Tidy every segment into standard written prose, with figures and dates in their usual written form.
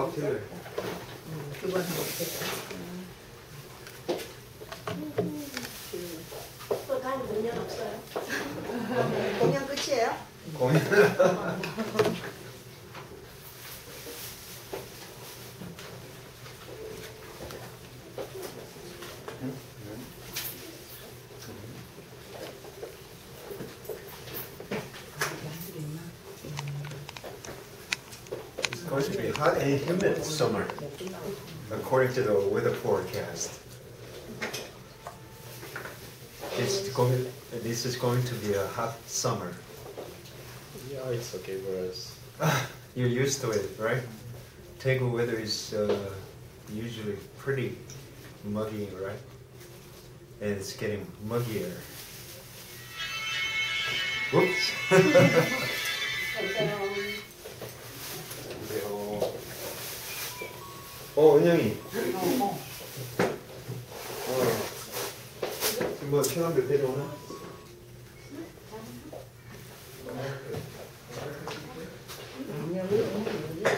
막 틀려. 그건 못했다. 또 다음 공연 없어요? 공연 끝이에요? 공연. It's going to be hot and humid summer, according to the weather forecast. This is going to be a hot summer. Yeah, it's okay for us. You're used to it, right? Daegu weather is usually pretty muggy, right? And it's getting muggier. Whoops. 은영이. 지금 뭐 최강대 데려오나?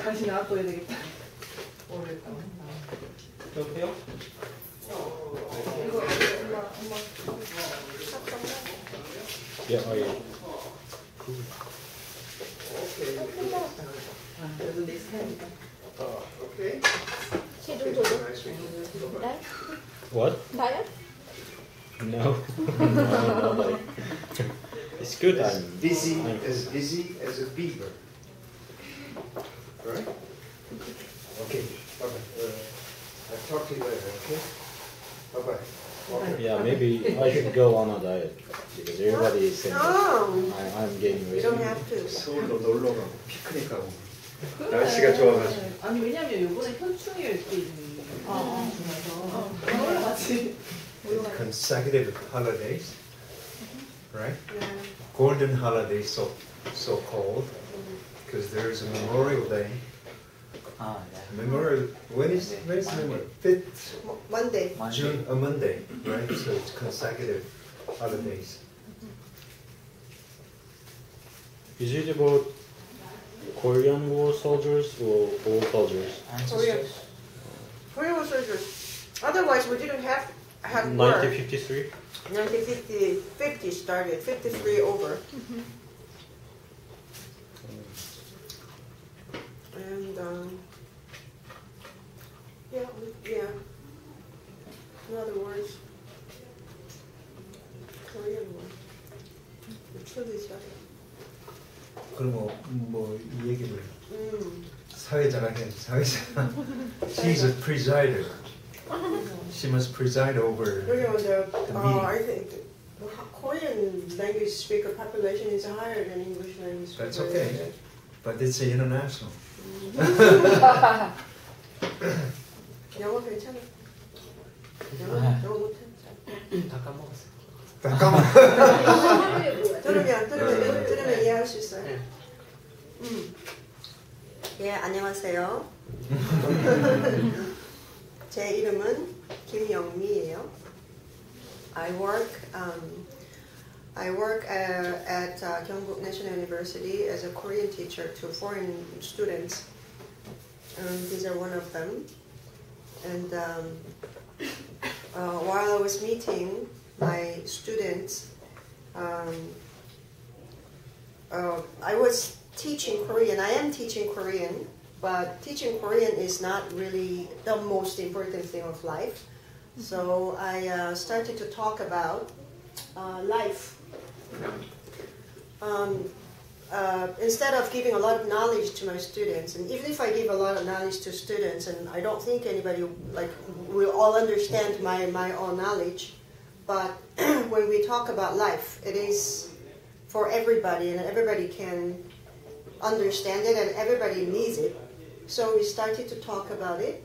다시 놔둬야 되겠다. 오래됐다. 여보세요? 이거 엄마. Yeah, oh yeah. 그래도 내 스타일이다. Okay. 체중 조절? 나요? What? 나요? No. No, like, it's good. As I'm busy I'm- as a beaver. Right? Okay. Bye-bye. I'll talk to you later, okay? Bye-bye. Okay. Yeah, maybe I should go on a diet because everybody is saying Oh, I'm gaining you weight. don't have to. 서울로 놀러 가고 피크닉 가고 날씨가 좋아가지고. 아니 왜냐면 요번에 현충일 때 놀러 갔지. Consecutive holidays, right? Golden holidays, so called, because there's a Memorial Day. Memorial. When's Memorial? 5th Monday. June, a Monday, right? So it's consecutive holidays. Is it about Korean War soldiers or old soldiers? Korean soldiers. Otherwise, we didn't have war. 1953? 50 started, 53 over. And yeah. In other words, Korean War. We truly started. 그럼 이 얘기를 사회자가 해. 사회자. She's a presider. She must preside over You know, the meeting. I think the Korean language speaker population is higher than English language speaker. That's okay. But it's international. 영어 괜찮아. 영어 못해. 다 까먹었어. 잠깐만. 들으면 이해할 수 있어요. 네. 예, 안녕하세요. 제 이름은 김영미예요. I work at Gyeongbuk National University as a Korean teacher to foreign students. These are one of them. And while I was meeting my students, I was teaching Korean. I am teaching Korean, but teaching Korean is not really the most important thing of life. So I started to talk about life. Instead of giving a lot of knowledge to my students, and even if I give a lot of knowledge to students, and I don't think anybody will all understand my own knowledge, but when we talk about life, it is for everybody, and everybody can understand it, and everybody needs it. So we started to talk about it,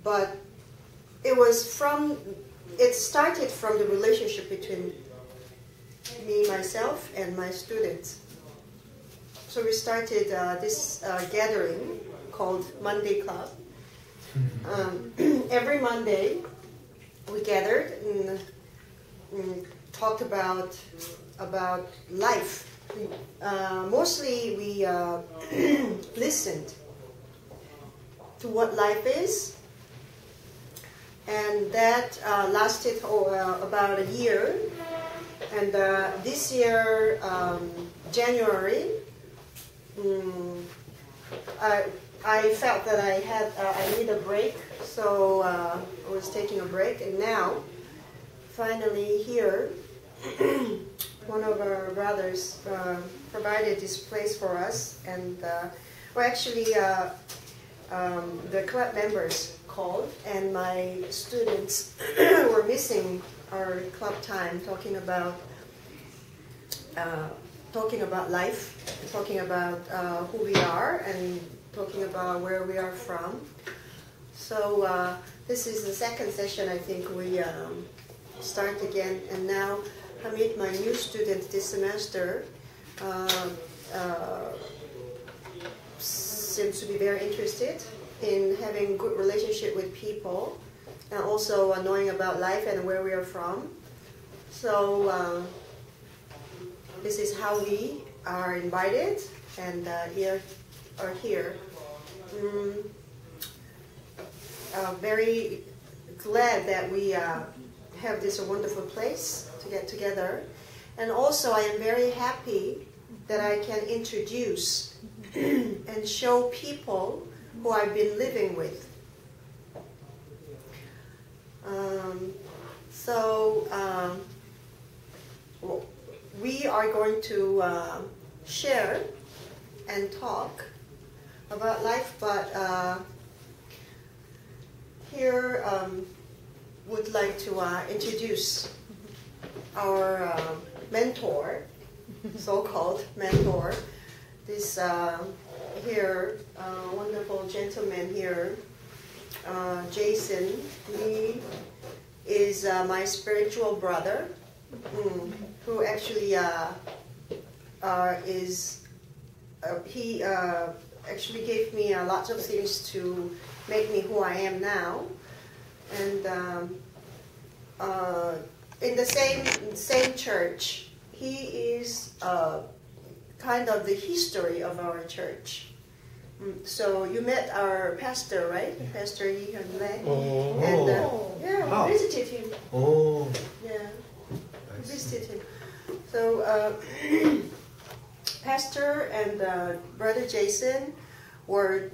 but it started from the relationship between me, myself, and my students. So we started this gathering called Monday Club. Every Monday we gathered and talked about life. mostly we listened to what life is, and that lasted about a year. And this year, January, I felt that I need a break, so I was taking a break. And now, finally here, one of our brothers provided this place for us, and actually the club members called, and my students were missing our club time, talking about life, talking about who we are, and talking about where we are from. So this is the second session. I think we start again, and now I meet my new student this semester. Seems to be very interested in having good relationship with people, and also knowing about life and where we are from. So this is how we are invited, and here are here. Very glad that we have this wonderful place to get together, and also I am very happy that I can introduce and show people who I've been living with. We are going to share and talk about life, but here would like to introduce our mentor, so-called mentor. This here wonderful gentleman here, Jason. He is my spiritual brother, who actually he actually gave me lots of things to make me who I am now, and in the same church, he is kind of the history of our church. So you met our pastor, right? Pastor Yi Hyun Le. Oh. And yeah, Wow. we visited him. Oh. Yeah, we visited him. So Pastor and Brother Jason were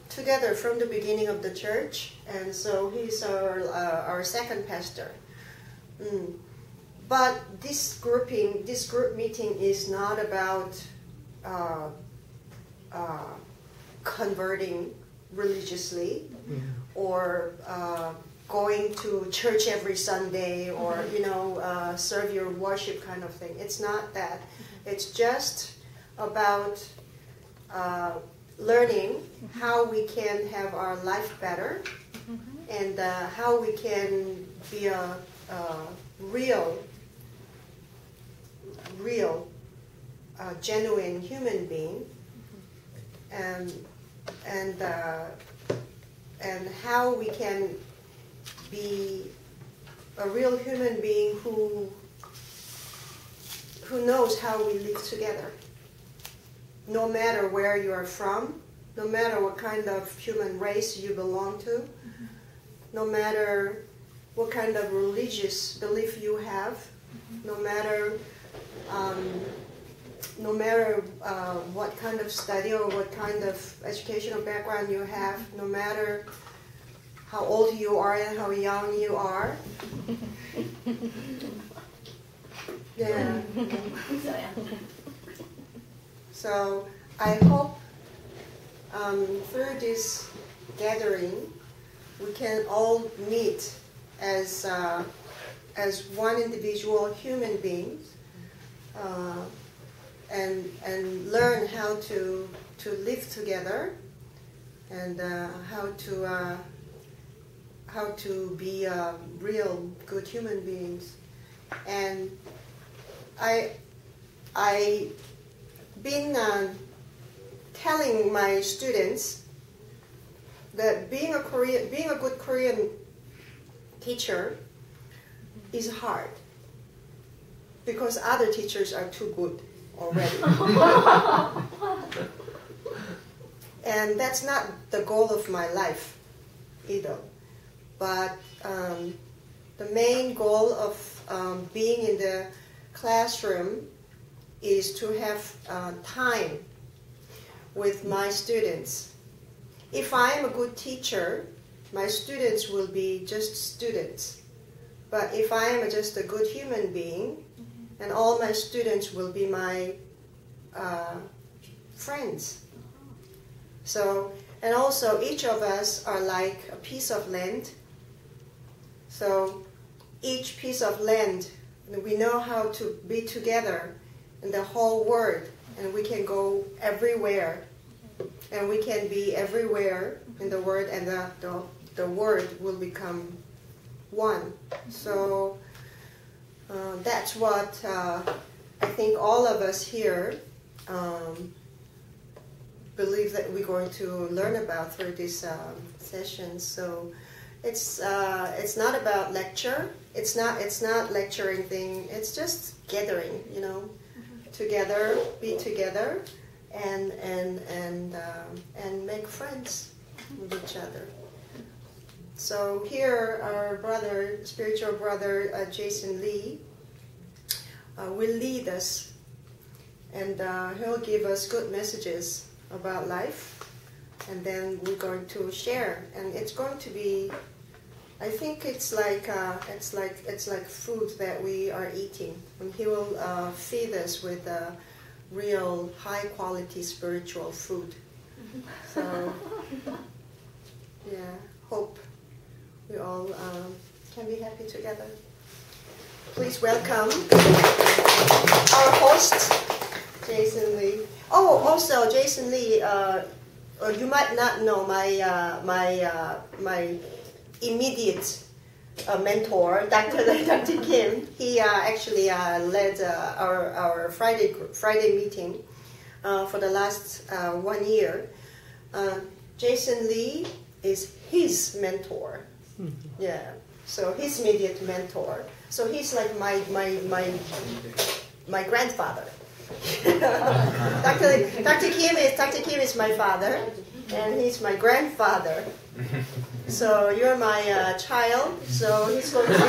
together from the beginning of the church, and so he's our second pastor. But this group meeting is not about converting religiously, or going to church every Sunday, or serve your worship kind of thing. It's not that. It's just about learning how we can have our life better, and how we can be a real, genuine human being, and how we can be a real human being who knows how we live together, no matter where you are from, no matter what kind of human race you belong to, no matter what kind of religious belief you have, no matter what kind of study or what kind of educational background you have, no matter how old you are and how young you are. Yeah. So I hope through this gathering we can all meet as one individual human beings, and learn how to live together, and how to be real good human beings. And I been telling my students that being a good Korean teacher is hard, because other teachers are too good. already. And that's not the goal of my life either. But the main goal of being in the classroom is to have time with my students. If I am a good teacher, my students will be just students. But if I am just a good human being, and all my students will be my friends. So, and also each of us are like a piece of land. So each piece of land, we know how to be together in the whole world, and we can go everywhere, and we can be everywhere in the world, and the world will become one. So that's what I think all of us here believe that we're going to learn about through this session. So it's not about lecture. It's not lecturing thing. It's just gathering, together, be together, and make friends with each other. So here, our brother, spiritual brother Jason Lee, will lead us, and he'll give us good messages about life, and then we're going to share, and it's going to be, I think it's like food that we are eating, and he will feed us with real high quality spiritual food. So yeah, hope we all can be happy together. Please welcome our host, Jason Lee. Oh, also Jason Lee, you might not know my immediate mentor, Dr. Kim. He actually led our Friday meeting for the last 1 year. Jason Lee is his mentor. Yeah, so his immediate mentor. So he's like my grandfather. Dr. Kim is my father, and he's my grandfather. So you're my child. So he's going to be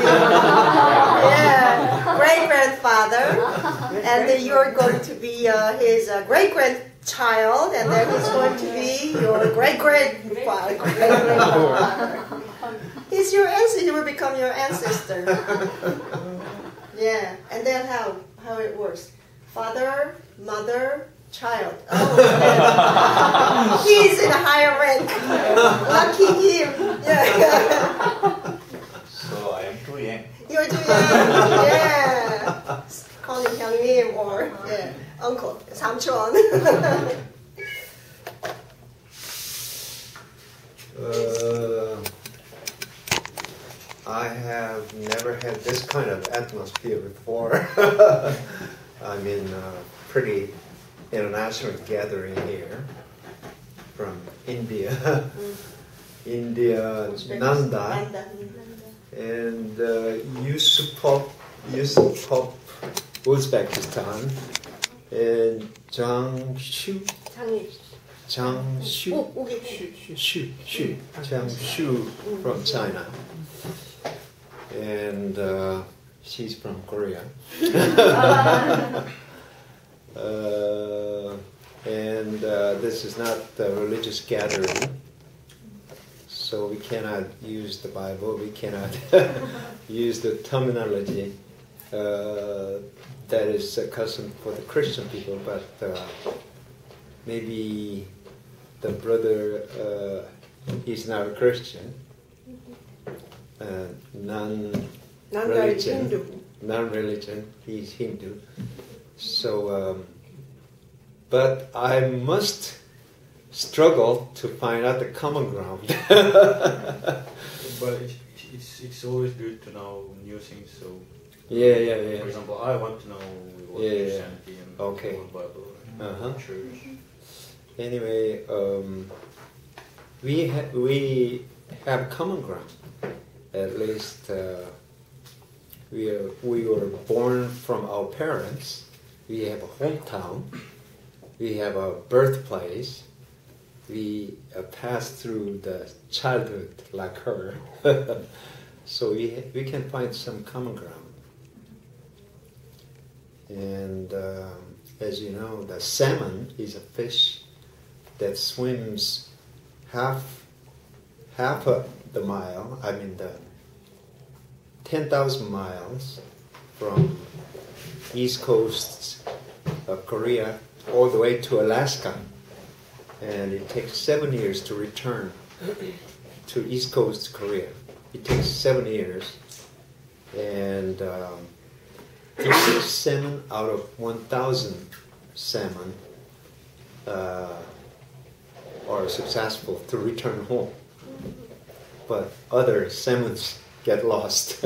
great grandfather, and then you're going to be his great grandchild, and then he's going to be your great grandfather. He's your ancestor. He will become your ancestor. Yeah, and then how it works. Father, mother, child. Oh, yeah. He's in a higher rank. Lucky him. Yeah. So I am too young. You're too young. Yeah. Call him 형님 or uncle, 삼촌. I have never had this kind of atmosphere before. I mean, pretty international gathering here from India, Nanda, and Yusupov, Uzbekistan, and Jiangsu from China, and she's from Korea. And this is not a religious gathering, so we cannot use the Bible, we cannot use the terminology that is custom for the Christian people, but maybe the brother is not a Christian, non-religion, he's Hindu. So, but I must struggle to find out the common ground. But it's always good to know new things. So yeah. For example, I want to know what Christianity and Okay. what Bible and church. Anyway, we have common ground. At least we were born from our parents. We have a hometown. We have a birthplace. We pass through the childhood like her. So we can find some common ground. And as you know, the salmon is a fish that swims half of the mile, the 10,000 miles from east coast of Korea all the way to Alaska. And it takes 7 years to return to east coast Korea. It takes 7 years. And 3 salmon out of 1,000 salmon are successful to return home. But other salmons get lost.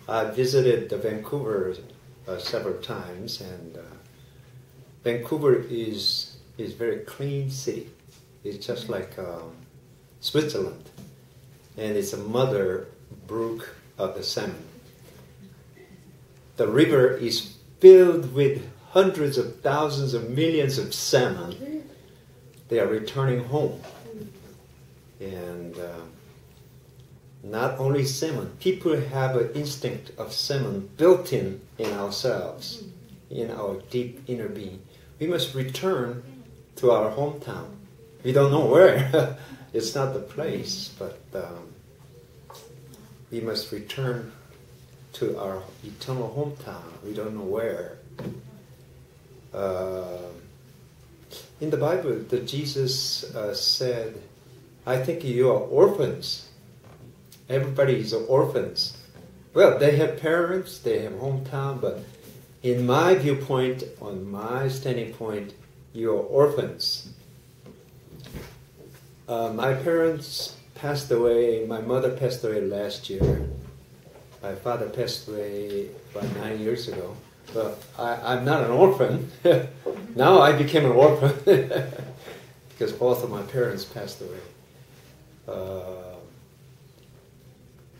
I visited Vancouver several times, and Vancouver is very clean city. It's just like Switzerland, and it's a mother brook of the salmon. The river is filled with hundreds of thousands of millions of salmon. They are returning home. And not only salmon, people have an instinct of salmon built in ourselves, in our deep inner being. We must return to our hometown. We don't know where. It's not the place, but we must return to our eternal hometown. We don't know where. In the Bible, Jesus said, I think you are orphans. Everybody is orphans. Well, they have parents, they have hometown, but in my viewpoint, on my standing point, you are orphans. My parents passed away. My mother passed away last year. My father passed away about 9 years ago. But I'm not an orphan. Now I became an orphan because both of my parents passed away.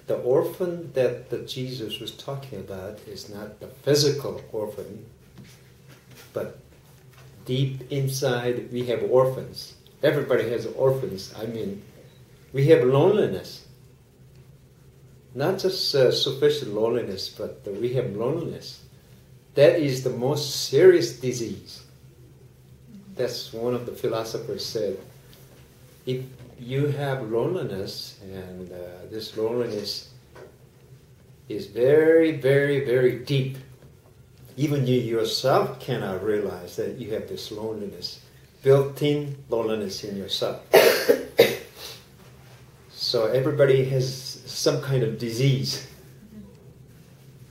The orphan that Jesus was talking about is not the physical orphan, but deep inside we have orphans. Everybody has orphans. We have loneliness. Not just sufficient loneliness, but we have loneliness. That is the most serious disease. That's one of the philosophers said. If you have loneliness, and this loneliness is very, very, very deep, even you yourself cannot realize that you have this loneliness, built-in loneliness in yourself. So everybody has some kind of disease.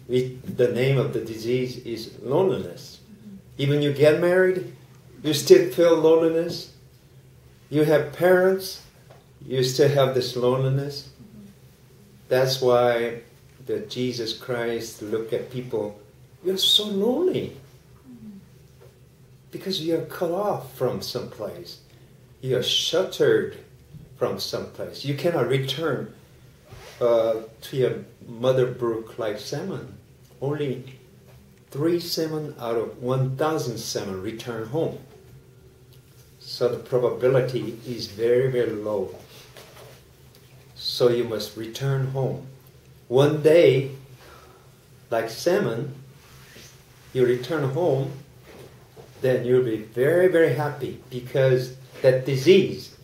The name of the disease is loneliness. Even you get married, you still feel loneliness. You have parents, you still have this loneliness. That's why Jesus Christ looked at people, you're so lonely. Because you are cut off from someplace. You are sheltered from someplace. You cannot return to your mother brook like salmon. Only 3 salmon out of 1,000 salmon return home. So the probability is very, very low. So you must return home. One day, like salmon, you return home, then you'll be very, very happy because that disease,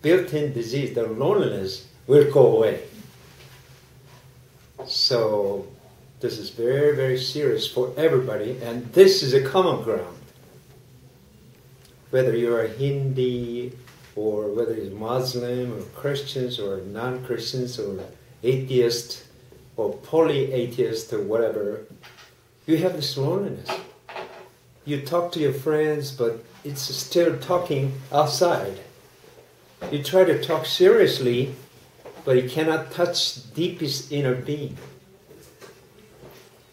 built-in disease, the loneliness, will go away. So this is very, very serious for everybody, and this is a common ground. Whether you're a Hindi, or whether you're Muslim, or Christians, or non-Christians, or atheist, or poly-atheist, or whatever, you have this loneliness. You talk to your friends, but it's still talking outside. You try to talk seriously, but you cannot touch deepest inner being.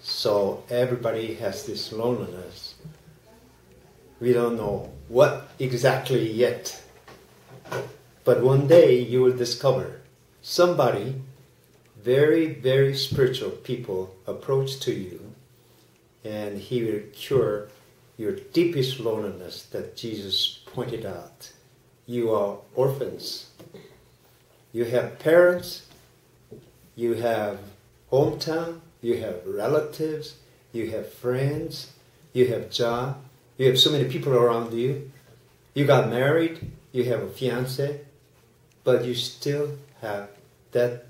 So everybody has this loneliness. We don't know what exactly yet. But one day you will discover somebody, very, very spiritual people approach to you, and he will cure your deepest loneliness that Jesus pointed out. You are orphans. You have parents, you have hometown, you have relatives, you have friends, you have job, you have so many people around you. You got married, you have a fiancé, but you still have that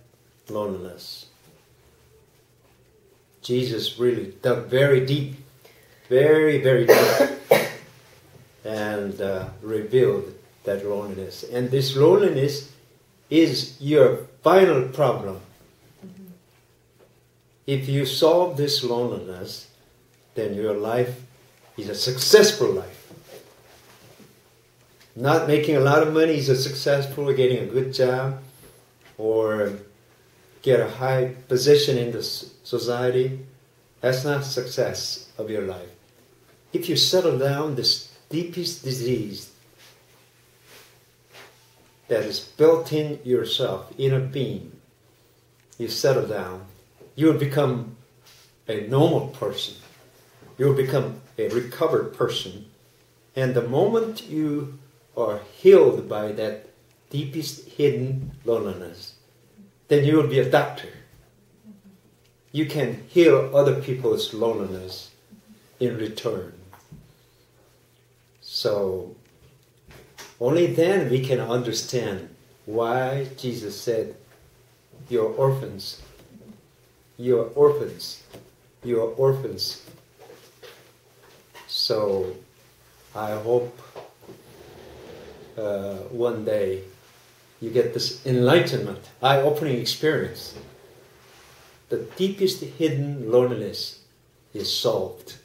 loneliness. Jesus really dug very deep, very, very deep, and revealed that loneliness. And this loneliness is your final problem. If you solve this loneliness, then your life is a successful life. Not making a lot of money is a successful, getting a good job, or get a high position in the society. That's not success of your life. If you settle down this deepest disease that is built in yourself, inner being, you settle down, you will become a normal person. You will become a recovered person. And the moment you are healed by that deepest hidden loneliness, then you will be a doctor. You can heal other people's loneliness in return. So, only then we can understand why Jesus said, "You're orphans. You're orphans. You're orphans." So, I hope one day you get this enlightenment, eye-opening experience. The deepest hidden loneliness is solved,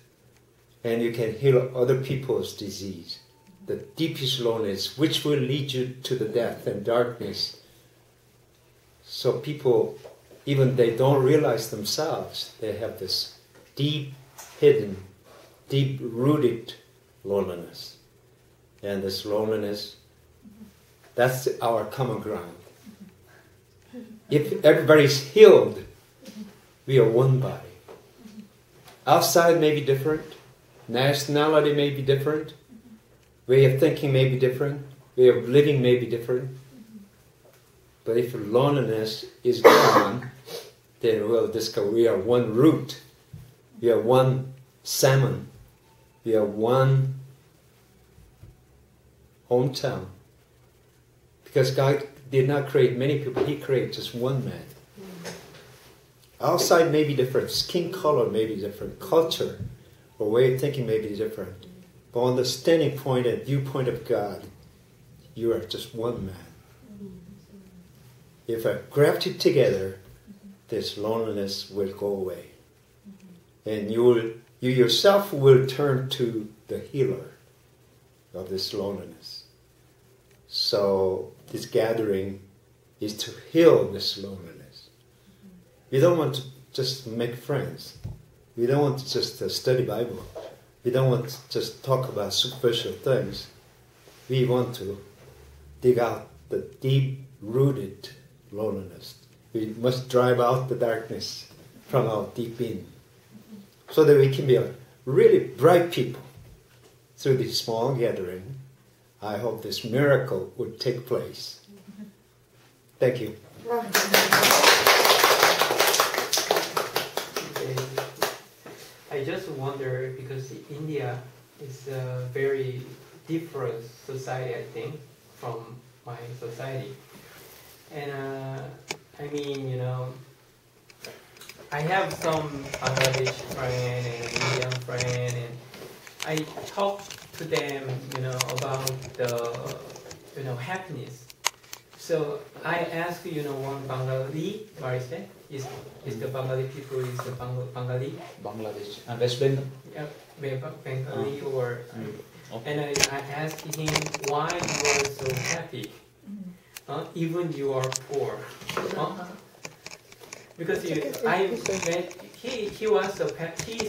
and you can heal other people's disease. The deepest loneliness, which will lead you to the death and darkness. So people, even they don't realize themselves, they have this deep hidden, deep-rooted loneliness. And this loneliness, that's our common ground. If everybody's healed, we are one body. Outside may be different, nationality may be different, way of thinking may be different, way of living may be different. But if loneliness is gone, then we'll discover we are one root, we are one salmon, we are one hometown. Because God did not create many people, He created just one man. Outside may be different, skin color may be different, culture or way of thinking may be different. But on the standing point and viewpoint of God, you are just one man. If I graft you together, this loneliness will go away. And you yourself will turn to the healer of this loneliness. So this gathering is to heal this loneliness. We don't want to just make friends. We don't want to just study Bible. We don't want to just talk about superficial things. We want to dig out the deep-rooted loneliness. We must drive out the darkness from our deep in, so that we can be a really bright people through this small gathering. I hope this miracle would take place. Thank you. I just wonder, because India is a very different society, I think, from my society. And I mean, you know, I have some Bangladesh friend and Indian friend, and I talk to them, you know, about the, you know, happiness. So I ask, you know, one Bengali, what is that? Is the Bengali people, is the Bengali? Bangladesh and West Bengal. Yeah, Bengali or... Okay. And I asked him why you are so happy, even you are poor. Because he is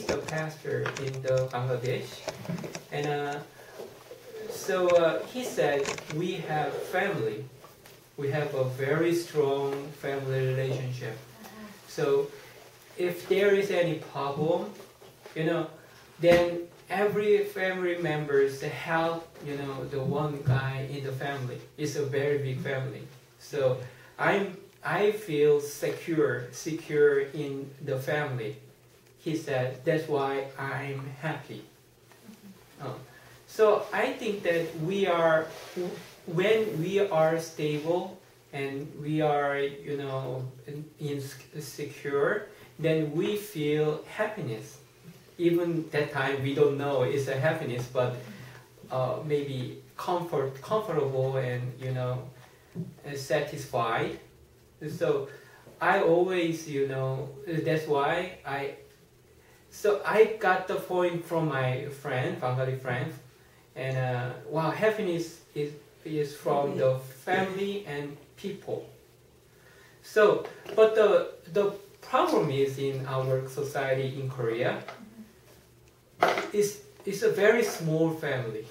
the pastor in the Bangladesh, and so he said we have family, we have a very strong family relationship. So if there is any problem, you know, then every family members help, the one guy in the family. It's a very big family. So I feel secure in the family. He said, that's why I'm happy. So I think that when we are stable and we are, secure, then we feel happiness. Even that time we don't know it's a happiness, but maybe comfortable and satisfied. So I always, that's why I got the point from my friend, Bengali friend, and wow, happiness is from the family and people. So, but the problem is in our society in Korea, it's a very small family.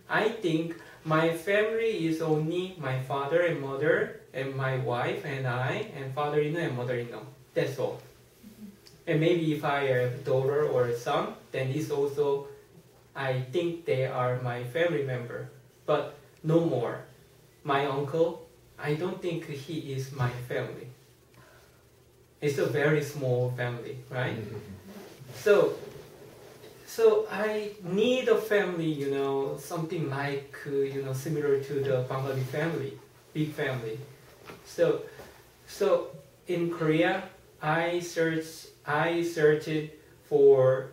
I think my family is only my father and mother and my wife and I and father-in-law and mother-in-law. That's all. And maybe if I have a daughter or a son, then it's also, I think they are my family member. But no more. My uncle, I don't think he is my family. It's a very small family, right? So I need a family, something like, similar to the Bengali family, big family. So in Korea, I searched for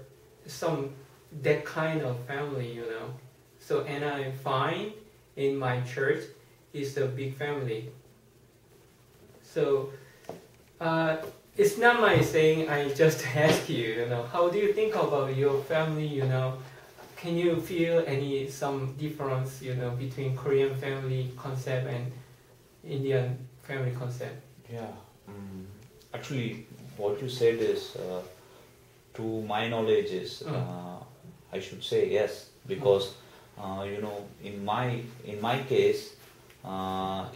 that kind of family, So, and I find in my church is a big family. So, it's not my saying, I just ask you, how do you think about your family, Can you feel some difference, between Korean family concept and Indian family concept? Yeah, actually, what you said is, to my knowledge, is I should say yes, because in my case,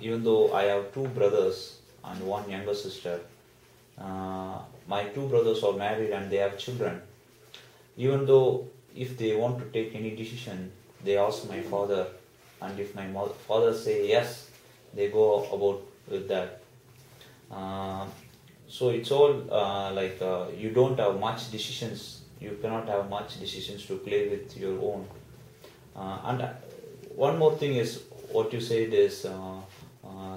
even though I have two brothers and one younger sister, my two brothers are married and they have children. Even though if they want to take any decision, they ask my father, and if my father say yes, they go about with that. So it's all you don't have much decisions. You cannot have much decisions to play with your own. And one more thing is what you said is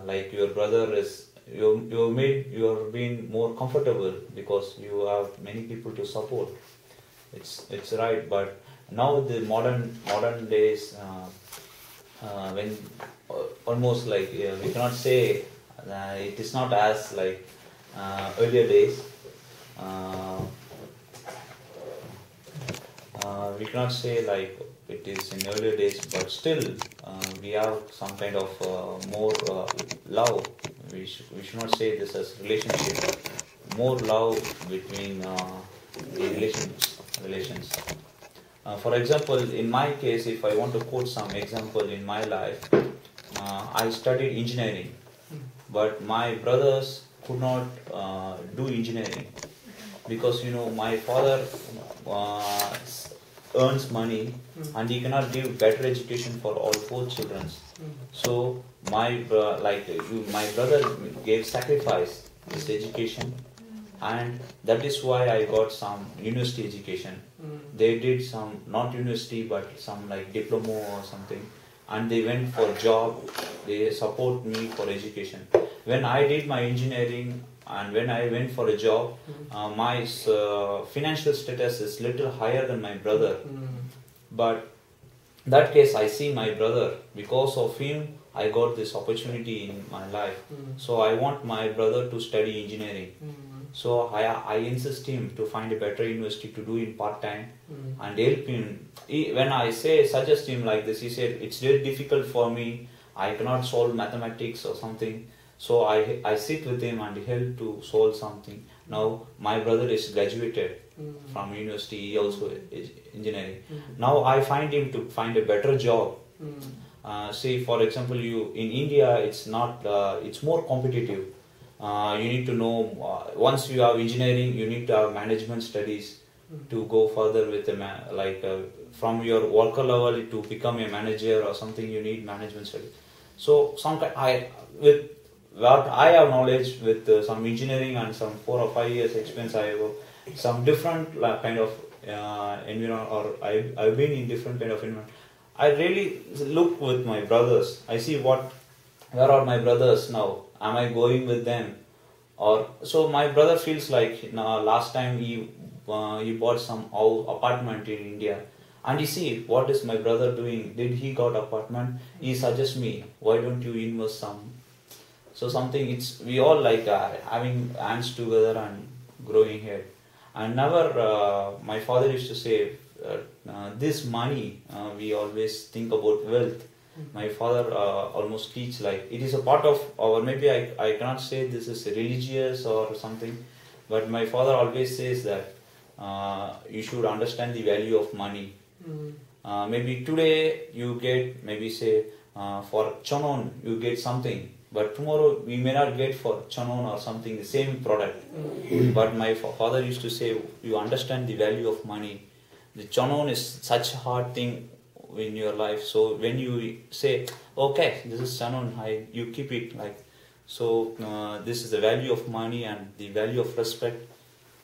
like your brother is you're being more comfortable because you have many people to support. It's right, but now the modern days when almost like we cannot say it is not as like earlier days. We cannot say like it is in earlier days, but still we have some kind of more love. We should not say this as relationship, more love between the relations. For example, in my case, if I want to quote some example in my life, I studied engineering, but my brothers could not do engineering because my father earns money and he cannot give better education for all 4 children. So my brother gave sacrifice his education, and that is why I got some university education. They did some not university but some like diploma or something, and they went for job. They support me for education. When I did my engineering and when I went for a job, my financial status is little higher than my brother. But in that case, I see my brother. Because of him, I got this opportunity in my life. So I want my brother to study engineering. So I insist him to find a better university to do in part-time and help him. When I suggest him like this, he said, it's very difficult for me. I cannot solve mathematics or something. So I sit with him and help to solve something. Now my brother is graduated from university, he also is engineering. Now I find him to find a better job. Say for example, in India, it's not. It's more competitive. You need to know once you have engineering, you need to have management studies. to go further with from your worker level to become a manager or something. You need management studies. So with what I have knowledge with some engineering and some 4 or 5 years experience, I have some different kind of environment, or I've been in different kind of environment. I really look with my brothers. I see where are my brothers now? Am I going with them? Or so my brother feels like last time he bought some apartment in India, and you see what is my brother doing? Did he got apartment? He suggests me, why don't you invest some? So something we all like having hands together and growing here. And never my father used to say this money we always think about wealth. My father almost teach like it is a part of our, maybe I cannot say this is religious or something, but my father always says that you should understand the value of money. Maybe today you get, maybe say for chanon you get something, but tomorrow we may not get for chanon or something the same product. But my father used to say, you understand the value of money. The chanon is such a hard thing in your life. So when you say, okay, this is chanon, you keep it like. So this is the value of money and the value of respect.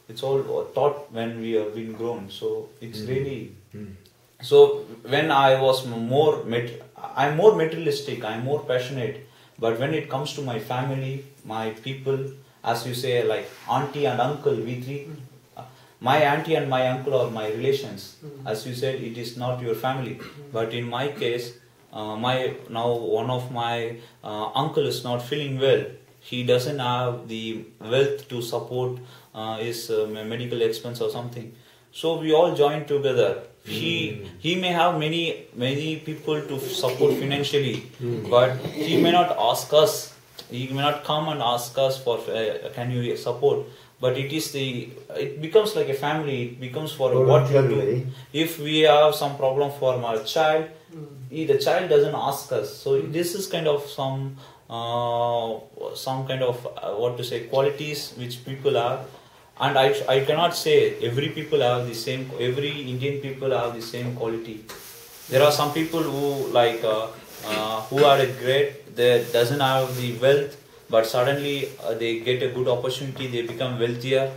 It's all taught when we have been grown. So it's really. So when I was I'm more materialistic, I'm more passionate. But when it comes to my family, my people, as you say, like auntie and uncle, we three. My auntie and my uncle are my relations. As you said, it is not your family. But in my case, one of my uncle is not feeling well. He doesn't have the wealth to support his medical expense or something. So we all join together. He may have many people to support financially, but he may not ask us. He may not come and ask us for can you support. But it becomes like a family. It becomes for what you do. If we have some problem for my child, the child doesn't ask us. So this is kind of some kind of qualities which people have. And I cannot say every Indian people have the same quality. There are some people who who are great, they doesn't have the wealth, but suddenly they get a good opportunity, they become wealthier,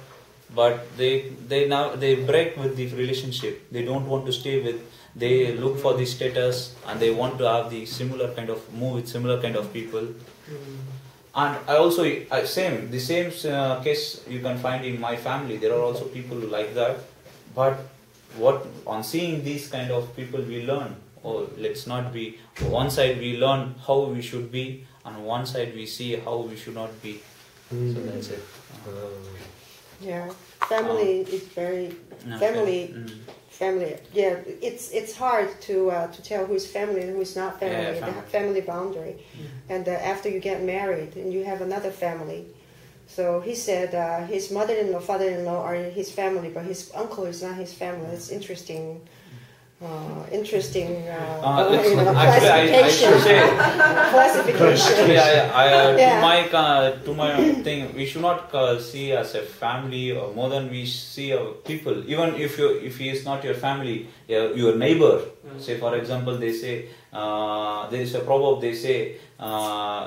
but they break with the relationship. They don't want to stay with, they look for the status and they want to have the similar kind of move with similar kind of people. And I also the same case you can find in my family. There are also people like that. But on seeing these kind of people, we learn. Let's not be. One side we learn how we should be, and one side we see how we should not be. So that's it. Yeah, family is very family. Family, yeah, it's hard to tell who's family and who's not family. The family boundary, and after you get married and you have another family. So he said his mother-in-law, father-in-law are his family, but his uncle is not his family. It's interesting. Classification. Actually, to my thing, we should not see as a family or more than we see people. Even if he is not your family, your neighbor. Say for example, they say there is a proverb. They say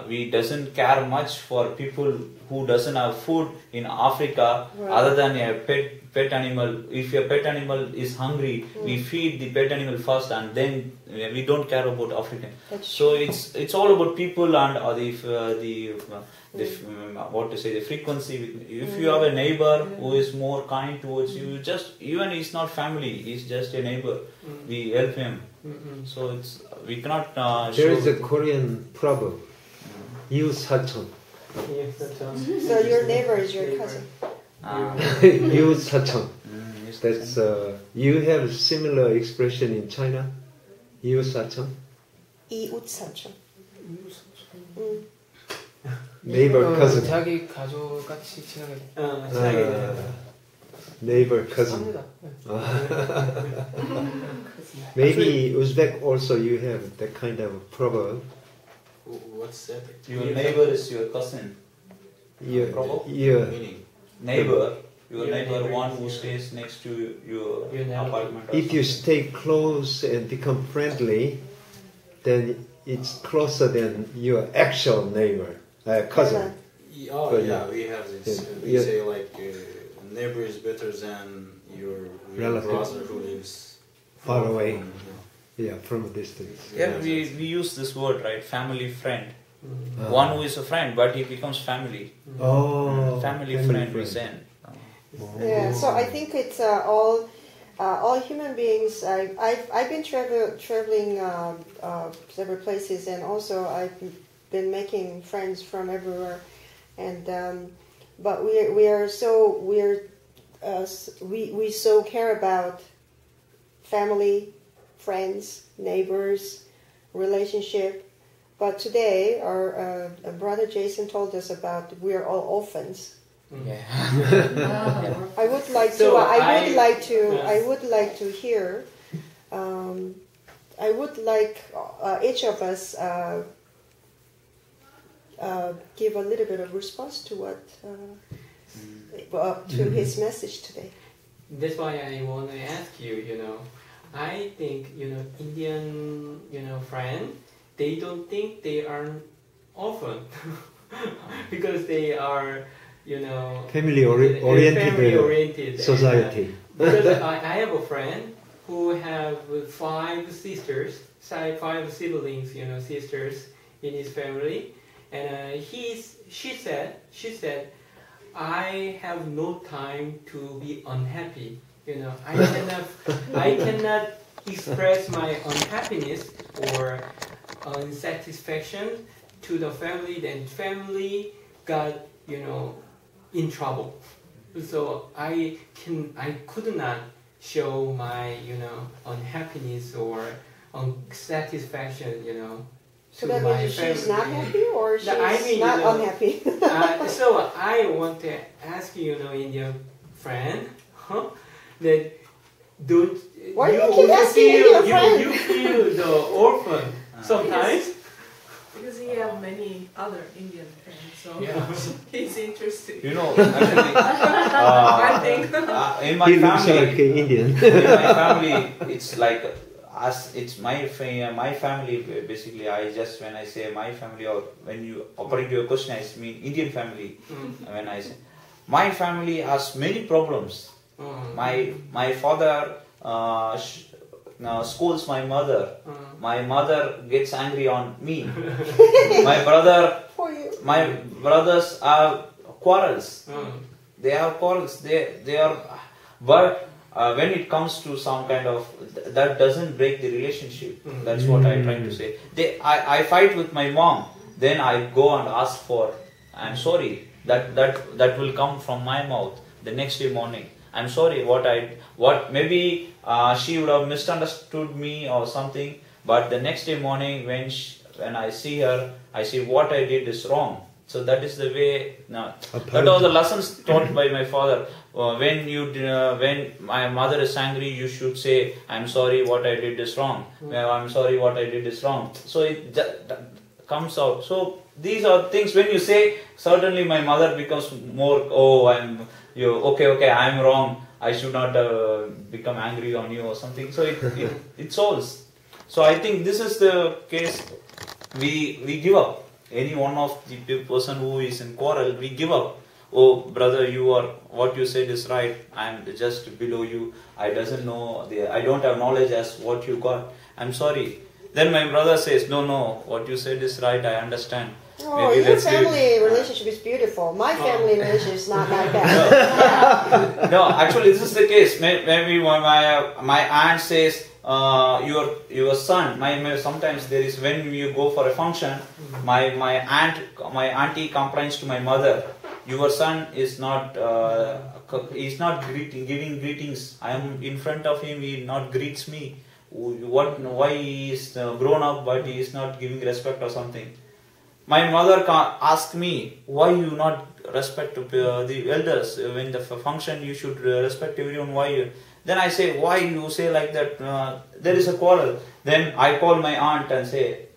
we doesn't care much for people who doesn't have food in Africa, other than a pet animal. If your pet animal is hungry, we feed the pet animal first, and then we don't care about African. So it's all about people and the frequency. If you have a neighbor who is more kind towards you, even he's not family, he's just a neighbor. We help him. So we cannot. There is a Korean proverb. Yu Sachon. So your neighbor is your cousin. Yu Sachon. That's you have similar expression in China. Yu Sachon. 이웃 사촌. Neighbor cousin. 자기 가족 같이 지내게. Neighbor cousin. Maybe Uzbek also you have that kind of proverb. What's that? Your neighbor is your cousin. Yeah. Meaning neighbor Your neighbor, one who stays next to your apartment. Or If you something. stay close and become friendly, then it's closer than your actual neighbor, cousin. Oh But yeah, yeah. we have this. Yeah. We Yeah. say like neighbor is better than your Relative. brother who lives Far away. from, Yeah, from a distance. Yeah, we use this word, right? Family friend. Ah. One who is a friend, but he becomes family. Oh, Family friend we say. Yeah, so I think it's all human beings. I've been traveling several places, and also I've been making friends from everywhere. And but we so care about family, friends, neighbors, relationship. But today, our brother Jason told us about we are all orphans. Yeah. I would like So to. yes. I would like to hear. I would like each of us give a little bit of response to what to his message today. That's why I want to ask you, I think, Indian, friend, they don't think they are orphan because they are, Family-oriented family-oriented society. Because I have a friend who have 5 sisters, 5 siblings, sisters in his family, and she said, I have no time to be unhappy. I cannot express my unhappiness or unsatisfaction to the family. Then family got in trouble. So I could not show my unhappiness or unsatisfaction. So to that my means she's not family. happy, or she's I mean, not unhappy. So I want to ask Indian friend, that don't Why do you keep also asking feel, Indian friend? you feel the orphan sometimes? Because he have many other Indian friends, so Yeah. he's interested. Actually, I think. in my He looks family, like an Indian. in my family, it's like it's my family. Basically, when I say my family, or when you according to your question, I mean Indian family. When I say my family has many problems. My father scolds my mother. My mother gets angry on me. My brothers have quarrels. They have quarrels. They are, but when it comes to some kind of that doesn't break the relationship. That's what I'm trying to say. I fight with my mom. Then I go and ask for. I'm sorry. That will come from my mouth the next day morning. I'm sorry. Maybe she would have misunderstood me or something. But the next day morning, when I see her, I see what I did is wrong. So that is the way. That are the lessons taught by my father. When my mother is angry, you should say, "I'm sorry, what I did is wrong." I'm sorry, what I did is wrong. So it comes out. So these are things when you say. Certainly, my mother becomes more. Okay, I'm wrong. I should not become angry on you or something. So it solves. So I think this is the case. We give up. Any one of the person who is in quarrel, we give up. Oh, brother, what you said is right. I'm just below you. I don't have knowledge as what you got. I'm sorry. Then my brother says, no, what you said is right. I understand. Oh, your family relationship is beautiful. My family relationship is not like that. No, actually, this is the case. Maybe my aunt says, your son. Sometimes there is when you go for a function, my auntie complains to my mother. Your son is not giving greetings. I am in front of him. He not greets me. Why he is grown up, but he is not giving respect or something. My mother asked me, why you not respect the elders? When the function, you should respect everyone. Why? Then I say, why you say like that? There is a quarrel. Then I call my aunt and say,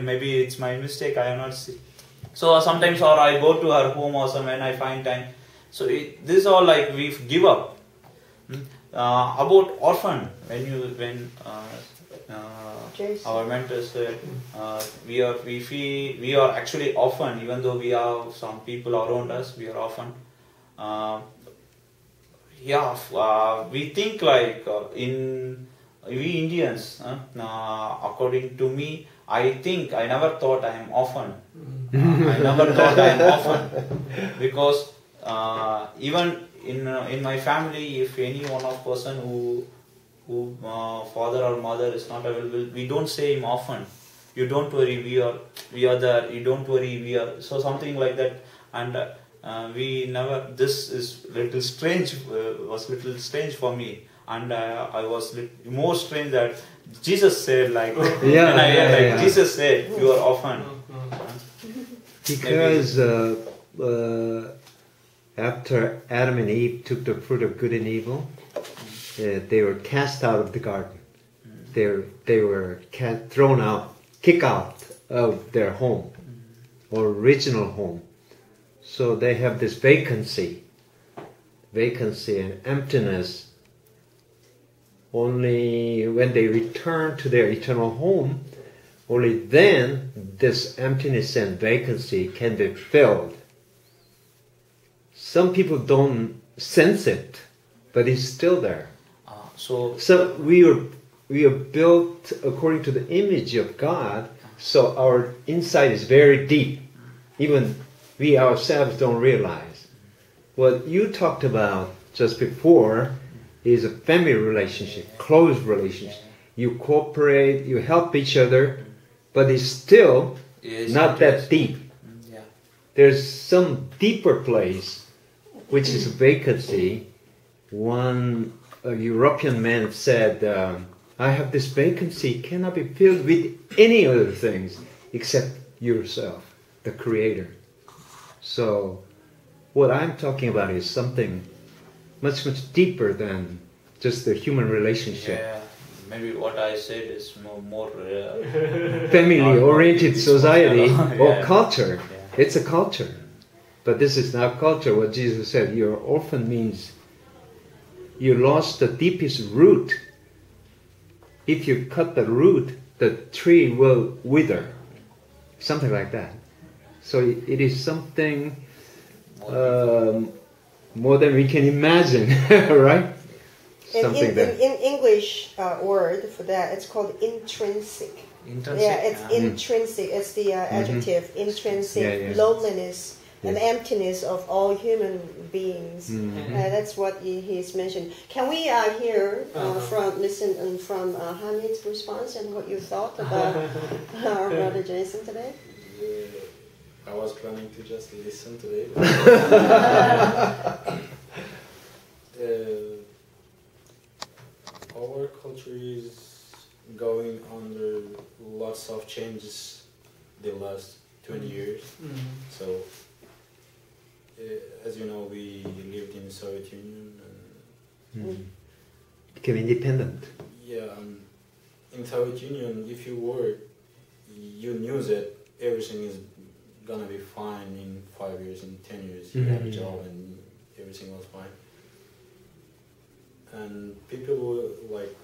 maybe it's my mistake. I am not. So sometimes, or I go to her home or some when I find time. So this is all like we give up. About orphan, when our mentors said we are actually orphan, even though we have some people around us, we are orphan. We think like we Indians. According to me, I think I never thought I am orphan. I never thought I am orphan because even in my family, if any one of person who father or mother is not available, we don't say him often. You don't worry, we are there. You don't worry, we are. So something like that, and we never. This is little strange. Was little strange for me, and I was more strange that Jesus said like. Jesus said, "You are orphan." Because after Adam and Eve took the fruit of good and evil, they were cast out of the garden. They were thrown out, kicked out of their home, or original home. So they have this vacancy and emptiness. Only when they return to their eternal home, only then this emptiness and vacancy can be filled. Some people don't sense it, but it's still there. So we are built according to the image of God, so our insight is very deep. Even we ourselves don't realize. What you talked about just before is a family relationship, close relationship. You cooperate, you help each other, but it's still not that deep. There's some deeper place, which is vacancy. One European man said, I have this vacancy, cannot be filled with any other things except yourself, the Creator. So what I'm talking about is something much, much deeper than just the human relationship. Yeah, maybe what I said is more family-oriented society or culture. Yeah. It's a culture. But this is not culture. What Jesus said, you're orphan means you lost the deepest root. If you cut the root, the tree will wither. Something like that. So it is something more than we can imagine, right? In English word for that, it's called intrinsic. Intrinsic? Yeah, it's intrinsic. It's the adjective, intrinsic, loneliness and emptiness of all human beings. That's what he's mentioned. Can we hear listen from Hamid's response and what you thought about our brother Jason today? I was planning to just listen today. Our culture is going under lots of changes the last 20 years. So, as you know, we lived in the Soviet Union and became independent. Yeah, in Soviet Union, if you work, you knew that everything is gonna be fine in 5 years, in 10 years. You have a job and everything was fine. And people were like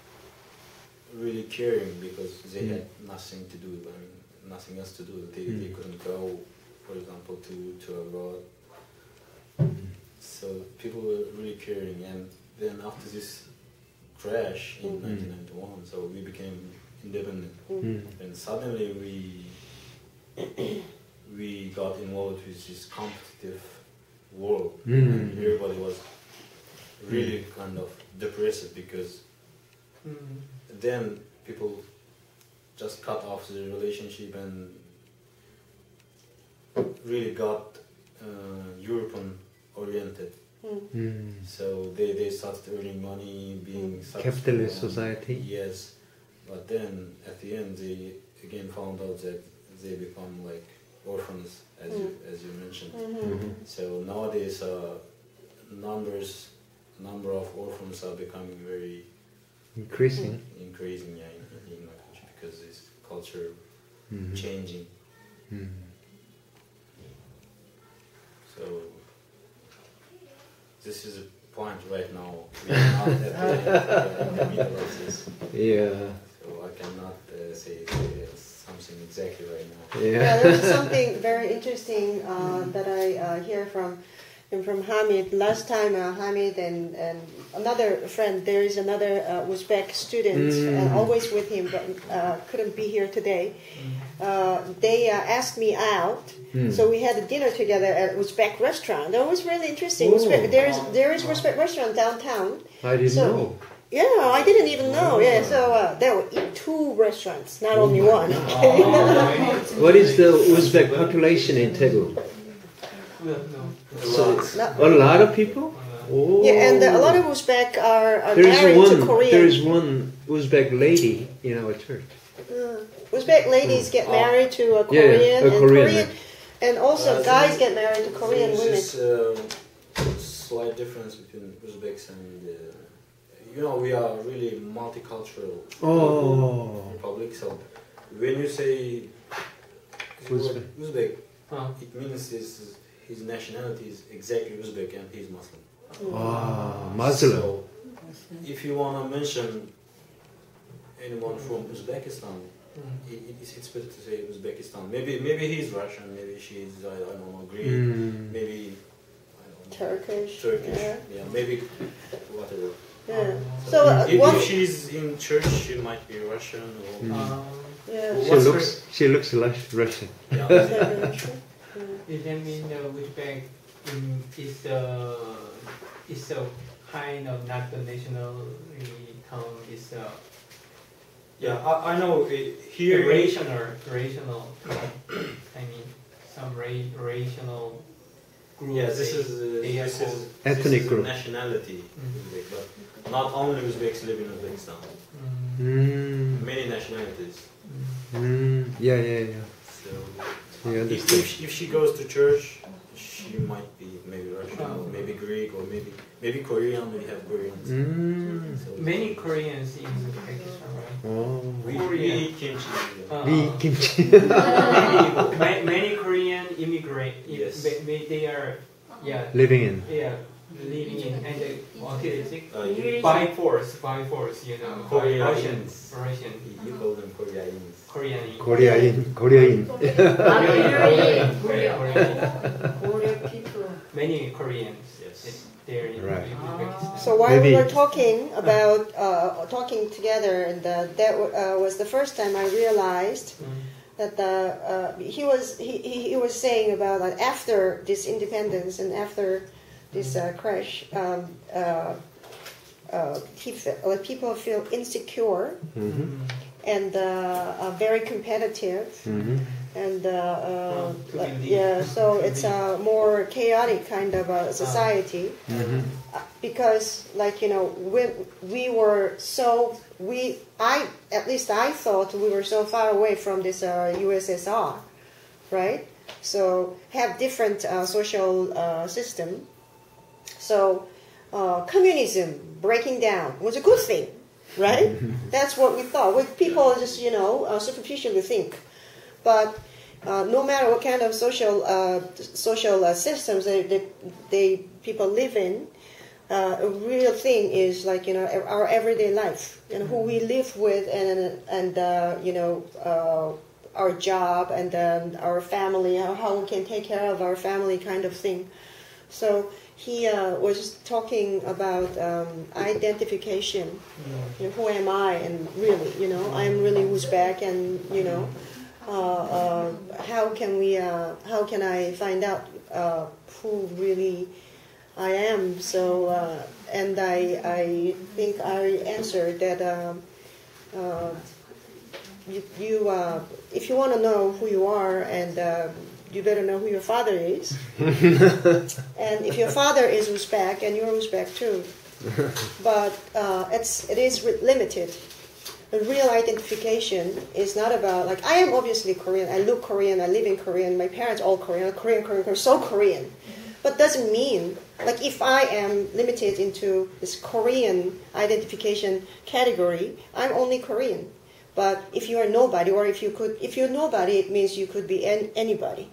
really caring because they had nothing to do. I mean, nothing else to do. They couldn't go, for example, to abroad. So people were really caring. And then after this crash in 1991, so we became independent. And suddenly we got involved with this competitive world. And everybody was really kind of depressed because then people just cut off the relationship and really got European oriented. So they started earning money, being capitalist society. Yes, but then at the end they again found out that they become like orphans, as you mentioned. So nowadays number of orphans are becoming very increasing. In my country because this culture changing. So this is a point right now. We are not at the middle of this. Yeah. So I cannot say something exactly right now. Yeah, there's something very interesting that I hear from Hamid. Last time Hamid and another friend, there is another Uzbek student, always with him, but couldn't be here today. They asked me out, so we had a dinner together at Uzbek restaurant. That was really interesting. There is Uzbek restaurant downtown. I didn't know. Yeah, I didn't even know. Yeah, so there were 2 restaurants, not only one. What is the Uzbek population in Daegu? So a lot of people? Oh. Yeah, and a lot of Uzbek are married to Korean. There is one Uzbek lady in our church. Uzbek ladies get married to a Korean, a Korean. And also guys get married to Korean women. There's a slight difference between Uzbeks and we are really multicultural republic. So when you say Uzbek, it means his nationality is exactly Uzbek and he's Muslim. Muslim. So if you want to mention anyone from Uzbekistan, it's better to say Uzbekistan. Maybe he's Russian, maybe she's I don't know, Greek, maybe I don't know, Turkish. Yeah, maybe whatever. Yeah. So if she's in church, she might be Russian or. She looks Russian. Yeah. Does that mean Uzbek is a kind of not the national tongue? Is yeah, I know here rational. I mean, some rational group. Yeah, this is ethnic group. Nationality, but not only Uzbeks live in Uzbekistan. Many nationalities. Yeah. So if she goes to church, she might be maybe Russian, or maybe Greek, or maybe Korean. We have Koreans. So many Koreans in Uzbekistan, right? We eat kimchi. Many Korean immigrant. Yes. They are living in. Yeah. Living in and by force, Koreans. Russian. You call them Koreans. Korean. Korean people. Many Koreans. Yes. There in Uzbekistan. So while we were talking about talking together, and that was the first time I realized that he was saying about that after this independence and after this crash, people feel insecure and very competitive, and so it's a more chaotic kind of a society because, when I thought we were so far away from this USSR, right? So have different social system. So communism breaking down was a good thing, right? That's what we thought. People just superficially think, but no matter what kind of social systems they people live in, a real thing is our everyday life and who we live with and our job and our family, how we can take care of our family kind of thing. So he was talking about identification. Who am I? And really, I'm really Uzbek, and how can I find out who really I am? So and I think I answered that if you want to know who you are, and you better know who your father is. And if your father is Uzbek, and you're Uzbek too, but it is limited. The real identification is not about I am obviously Korean. I look Korean. I live in Korean. My parents all Korean. Korean, so Korean. But doesn't mean if I am limited into this Korean identification category, I'm only Korean. But if you are nobody, or if you're nobody, it means you could be anybody.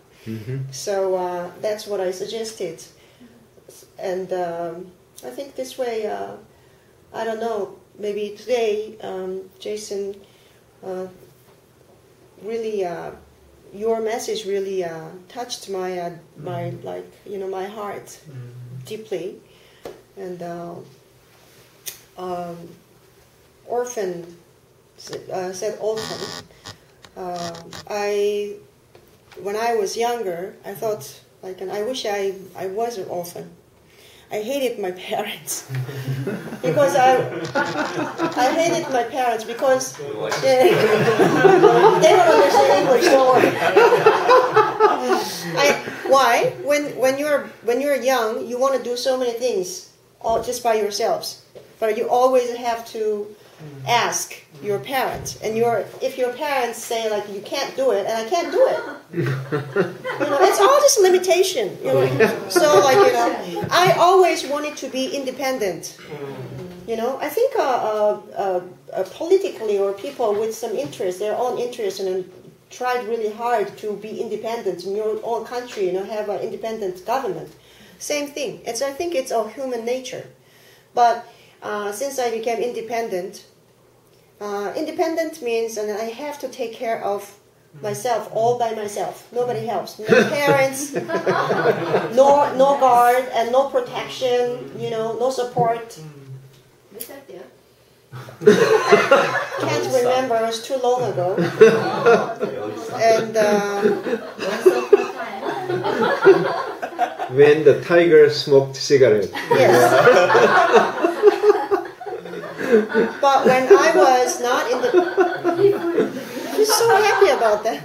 So that's what I suggested. And I think this way, I don't know, maybe today, Jason, really, your message really touched my my heart deeply. And orphan, said orphan. When I was younger, I thought, and I wish I was an orphan. I hated my parents because I hated my parents because they don't understand English. Don't worry. Why? When you're young, you want to do so many things all just by yourselves, but you always have to ask your parents, and if your parents say you can't do it, and I can't do it, it's all just limitation. So I always wanted to be independent. I think politically, or people with some interest, their own interest, and tried really hard to be independent in your own country. Have an independent government. Same thing. I think it's all human nature, but. Since I became independent, independent means I have to take care of myself all by myself. Nobody helps. No parents, no guard, and no protection. No support. Can't remember. It was too long ago. And when the tiger smoked cigarette. Yes. But when I was not in the... I'm so happy about that.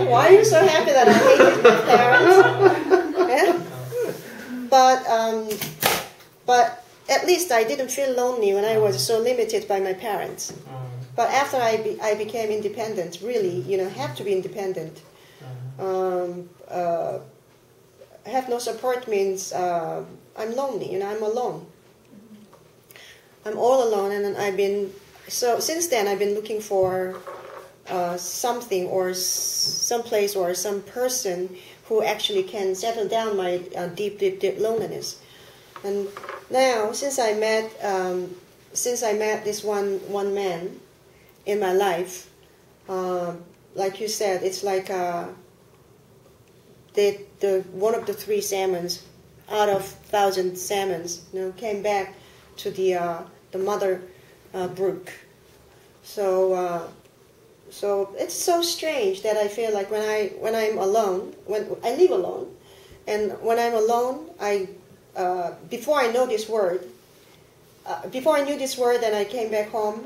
Why are you so happy that I hated my parents? But at least I didn't feel lonely when I was so limited by my parents. But after I became independent, really, have to be independent. Have no support means I'm lonely, I'm alone. I'm all alone, and since then I've been looking for something or some place or some person who actually can settle down my deep loneliness. And now, since I met this one man in my life, like you said, it's like the one of the 3 salmons out of 1,000 salmons, came back to the mother brook. So it's so strange that I feel like when I'm alone, when I live alone, and when I'm alone, before I knew this word, and I came back home,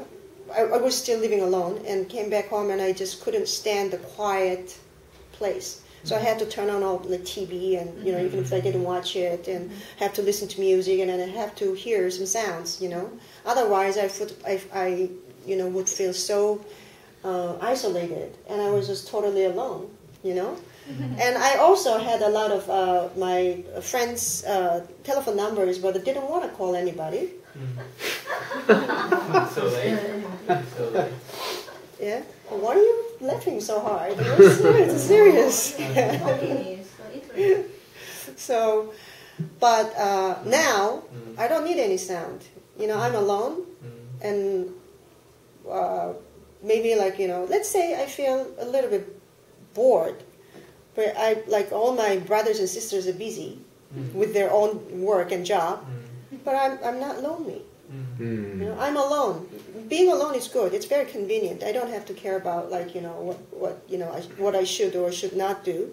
I was still living alone, and came back home, and I just couldn't stand the quiet place. So I had to turn on all the TV, and even if I didn't watch it, and have to listen to music, and then I have to hear some sounds. Otherwise I would feel so isolated, and I was just totally alone. And I also had a lot of my friends' telephone numbers, but I didn't want to call anybody. So late. Yeah. Why are you laughing so hard? It's serious. So, but now I don't need any sound. I'm alone, and maybe let's say I feel a little bit bored, but all my brothers and sisters are busy with their own work and job, but I'm not lonely. I'm alone. Being alone is good. It's very convenient. I don't have to care about what I should or should not do.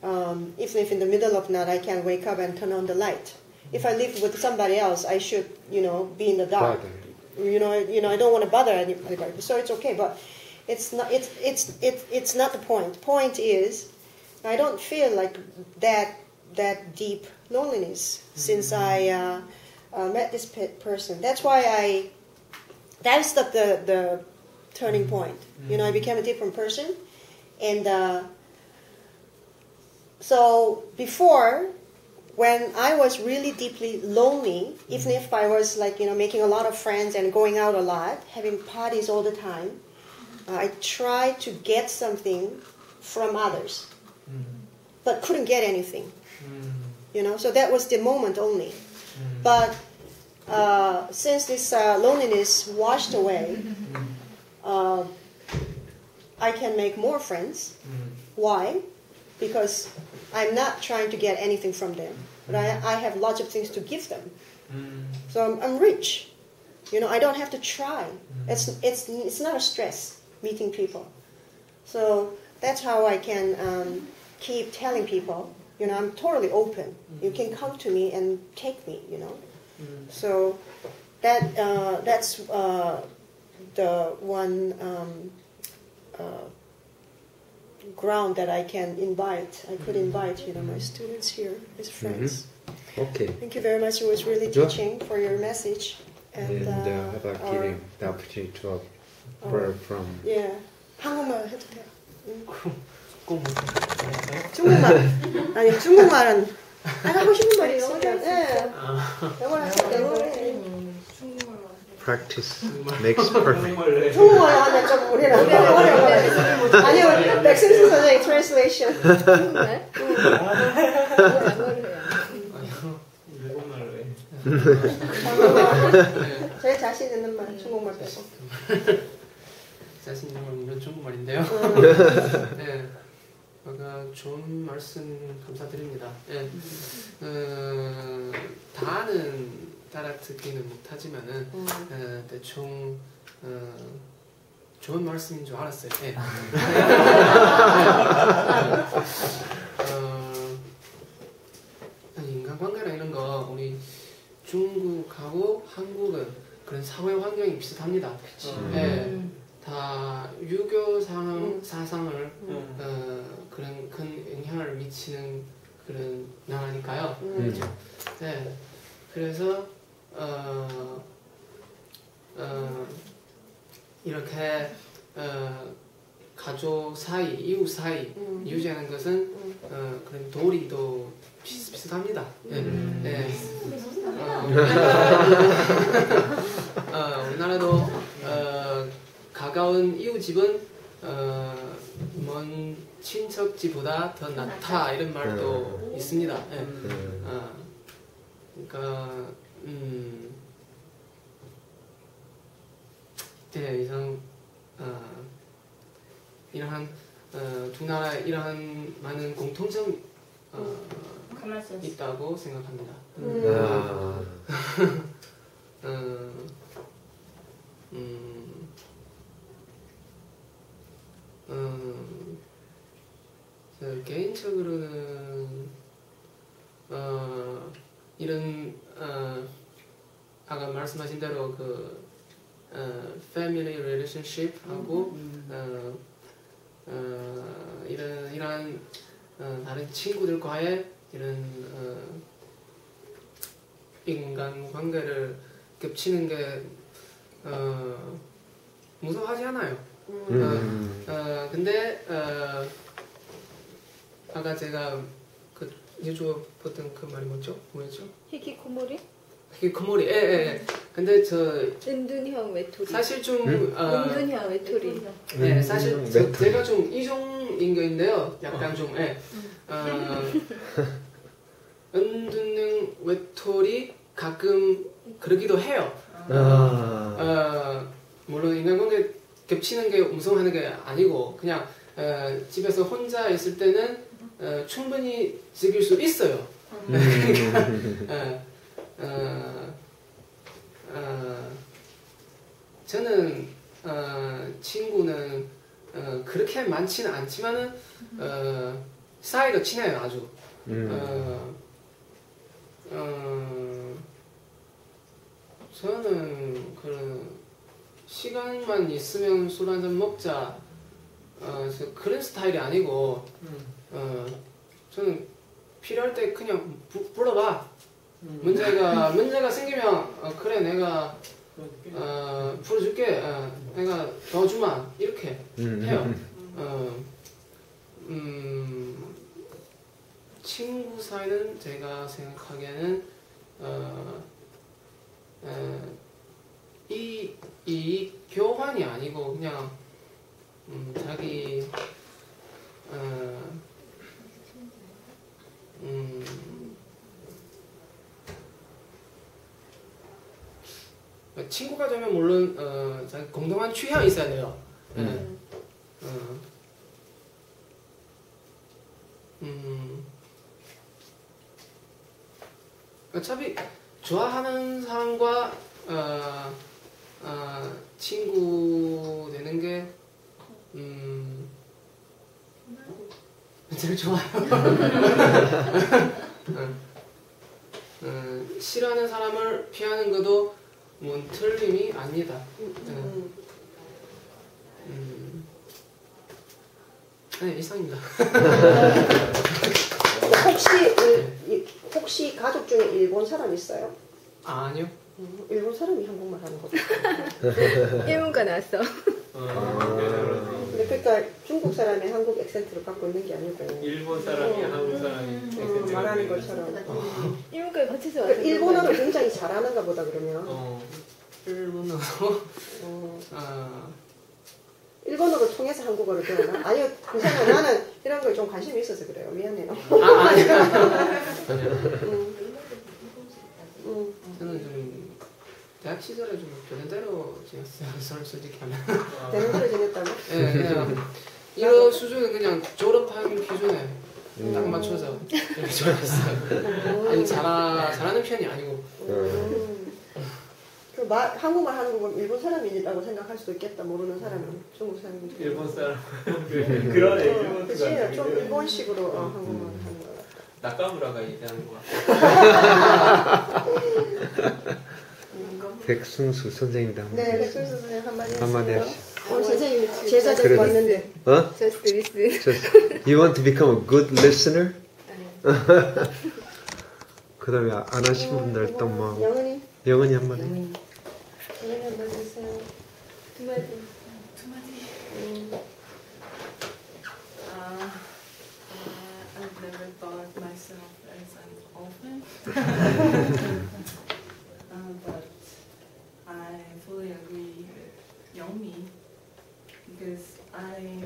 Even if in the middle of the night I can't wake up and turn on the light. If I live with somebody else, I should be in the dark. I don't want to bother anybody. So it's okay. But it's not. It's not the point. Point is, I don't feel like that deep loneliness since I met this person. That's why that's the turning point. I became a different person, and so before, when I was really deeply lonely, even if I was making a lot of friends and going out a lot, having parties all the time, I tried to get something from others. but couldn't get anything. You know, so that was the moment only. But since this loneliness washed away, I can make more friends. Why? Because I'm not trying to get anything from them, but I have lots of things to give them. So I'm rich. You know, I don't have to try. It's not a stress meeting people. So that's how I can keep telling people, you know, I'm totally open. You can come to me and take me, you know. So that's the one ground that I can invite. I could invite, you know, my students here as friends. Okay. Thank you very much. It was really teaching for your message. And how about giving the opportunity to a prayer from... Yeah. 한국말 해도 돼요. 중국말. 아니, 중국말은 안 하고 싶은 말이 있어요. 네. 영어를 하세요. Practice makes perfect. 중국말로 하면 좀 우리는 어려워요. 아니요, 백승수 선생님 translation. 중국말? 제 자신 있는 말, 중국말 빼고. 자신 있는 건 이런 중국말인데요. 네, 아까 좋은 말씀 감사드립니다. 네, 다는 따라듣기는 못하지만은 대충 좋은 말씀인 줄 알았어요. 네. 인간관계나 이런 거 우리 중국하고 한국은 그런 사회 환경이 비슷합니다. 네, 다 유교 사상을 그런 큰 영향을 미치는 그런 나라니까요. 그렇죠? 네, 그래서 이렇게 가족 사이, 이웃 사이 유지하는 것은 그런 도리도 비슷합니다. 네. 우리나라도 가까운 이웃집은 먼 친척집보다 더 낫다 이런 말도 있습니다. 네. 그러니까 네, 이러한 두 나라 이러한 많은 공통점 있다고 생각합니다. 개인적으로는 이런 아까 말씀하신 대로 그 family relationship 하고 이런 다른 친구들과의 이런 인간 관계를 겹치는 게 무서워하지 않아요. 근데 아까 제가 그 예주어 봤던 그 말이 뭐였죠? 히키코모리? 히키코모리. 예. 근데 저 은둔형 외톨이. 사실 좀 은둔형 외톨이. 네, 사실 제가 좀 이종인격인데요. 약간 좀 은둔형 외톨이 가끔 그러기도 해요. 물론 인간관계 겹치는 게 무서워하는 게 아니고 그냥 집에서 혼자 있을 때는 충분히 즐길 수 있어요. 저는 친구는 그렇게 많지는 않지만은 사이가 친해요 아주. 저는 그런 시간만 있으면 술 한잔 먹자 그런 스타일이 아니고 저는 필요할 때 그냥 불러봐. 문제가 생기면 그래 내가 풀어줄게. 내가 도와주마 이렇게 해요. 친구 사이는 제가 생각하기에는 이 교환이 아니고 그냥 자기 친구가 되면 물론 자기 공동한 취향이 있어야 돼요. 어차피 좋아하는 사람과 친구 되는 게 제일 좋아요. 싫어하는 사람을 피하는 것도 뭐 틀림이 아니다. 네, 이상입니다. 혹시 가족 중에 일본 사람 있어요? 아니요. 일본 사람이 한국말 하는 거죠. 일본가 나왔어. 근데 그러니까 중국 사람이 한국 액센트를 갖고 있는 게 아니고 일본 사람이 한국 사람이 말하는 것처럼 일본까지 거쳐서 와서 일본어를 굉장히 잘하는가 보다 그러면. 일본어. 일본어를 통해서 한국어를 배우나? 아니요, 괜찮아요. 나는 이런 거에 좀 관심이 있어서 그래요. 미안해요. 저는 좀 대학 시절에 좀 되는 대로 지냈어요. 솔직히 하면. 되는 대로 지냈다고? 네, 그냥 이런 수준은 그냥 졸업하는 기준에 딱 맞춰서 이렇게 졸업했어요. 아니 잘하는 편이 아니고. 한국말 하는 거 보면 일본 사람이라고 생각할 수도 있겠다. 모르는 사람은 중국 사람인 줄. 일본 사람. 그러네. 일본 그치, 좀 일본식으로 한국말 하는 거 같다. 나카무라가 얘기하는 거 같아. 백승수 선생님도 네, 백승수 선생님 한마디 하시죠. 선생님 제자들 왔는데. Just listen. You want to become a good listener? 그 다음에 안 하신 분들 또 뭐. 영은이 한마디. 영은이 한마디 해주세요. 두 마디. I've never thought of myself as an orphan, but I fully agree with Yomi because I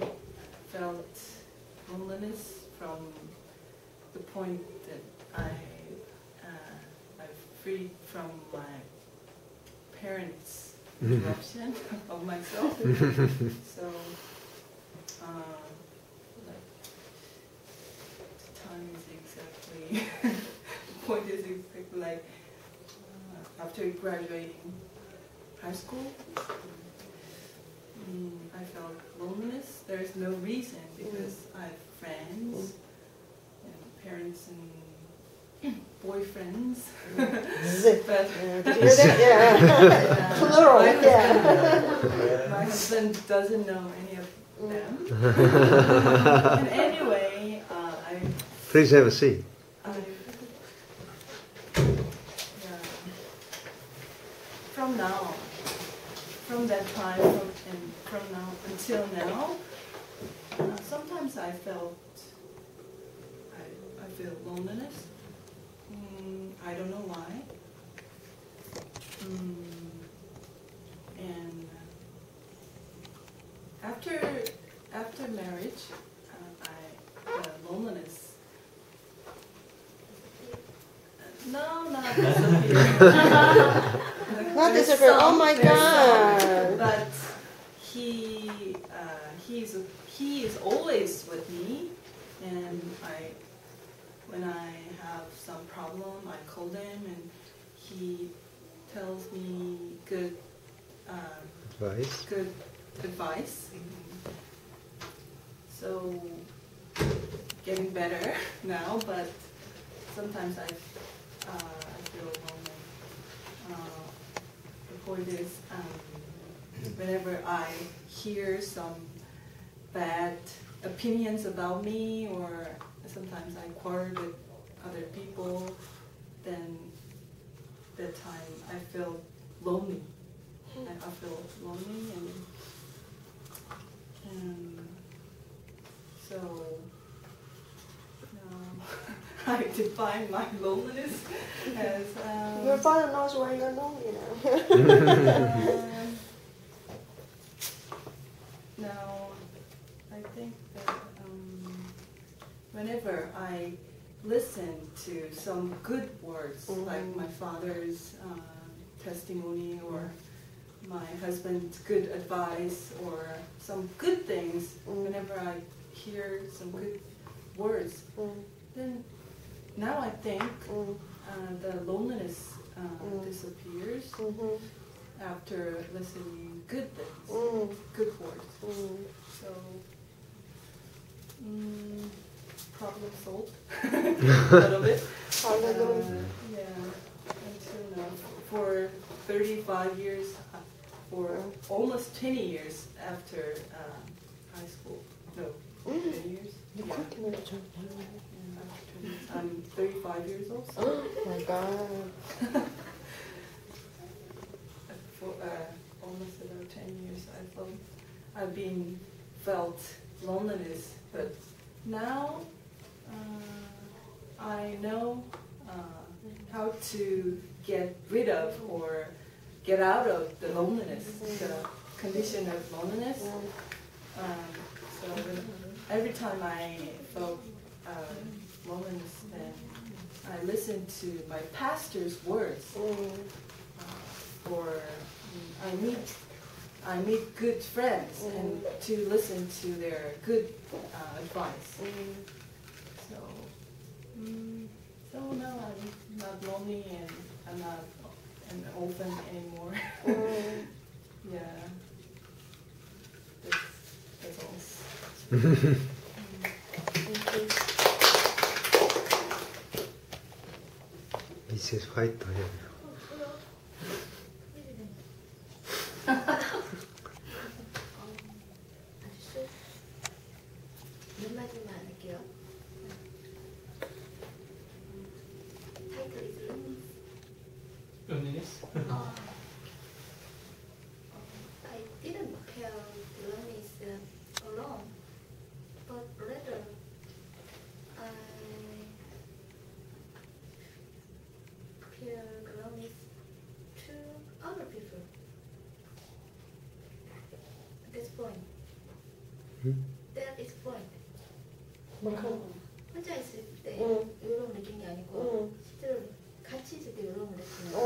felt loneliness from the point that I've freed from my parents' interruption of myself. So, the point is exactly like after graduating high school, I felt loneliness. There's no reason because I have friends and parents and boyfriends. But my husband doesn't know any of them. And anyway, Please have a seat. From that time and from now until now, sometimes I feel loneliness. I don't know why. And after marriage, the loneliness. No, not disappear. Not disappear. Oh my God! But he is always with me, and when I have some problem, I call him, and he tells me good advice. So getting better now, but sometimes I feel lonely. The point is, whenever I hear some bad opinions about me, or sometimes I quarrel with other people, then that time I feel lonely. I feel lonely, and so I define my loneliness as your father knows why you're lonely now. Now, I think that whenever I listen to some good words, like my father's testimony or my husband's good advice or some good things, whenever I hear some good words, then now I think the loneliness disappears after listening good things, good words. So, problem solved a little bit. Yeah, until now. For 35 years, for almost 20 years after high school. No, 20 years? Yeah. After 20 years. I'm 35 years old. So. Oh my God. For almost about 10 years, I've been felt loneliness, but now I know how to get rid of or get out of the loneliness, the condition of loneliness. So every time I felt loneliness, then I listen to my pastor's words, or I meet good friends and to listen to their good advice. So now I'm not lonely and I'm not an orphan anymore. Yeah, that's all. He says white to him. 몇 마디만 할게요. 타이틀 is Loneliness? I didn't feel loneliness alone, but rather I feel loneliness to other people. That's point. That is point. 혼자 있을 때 이런 느낌이 아니고 실제로 같이 있을 때 이런 느낌이에요.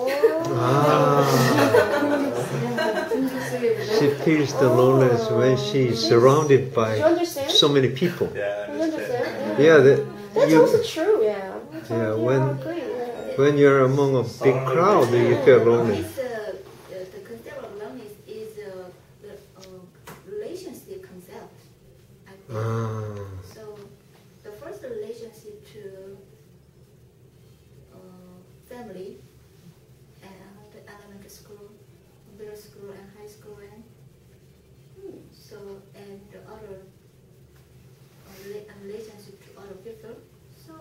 She feels the loneliness when she is surrounded by so many people. Yeah, that's also true. Yeah. Yeah, when you're among a big crowd, you feel lonely. The concept of loneliness is the relationship concept. I think. So the first relationship to family and elementary school, middle school, and high school, and the other relationship to other people. So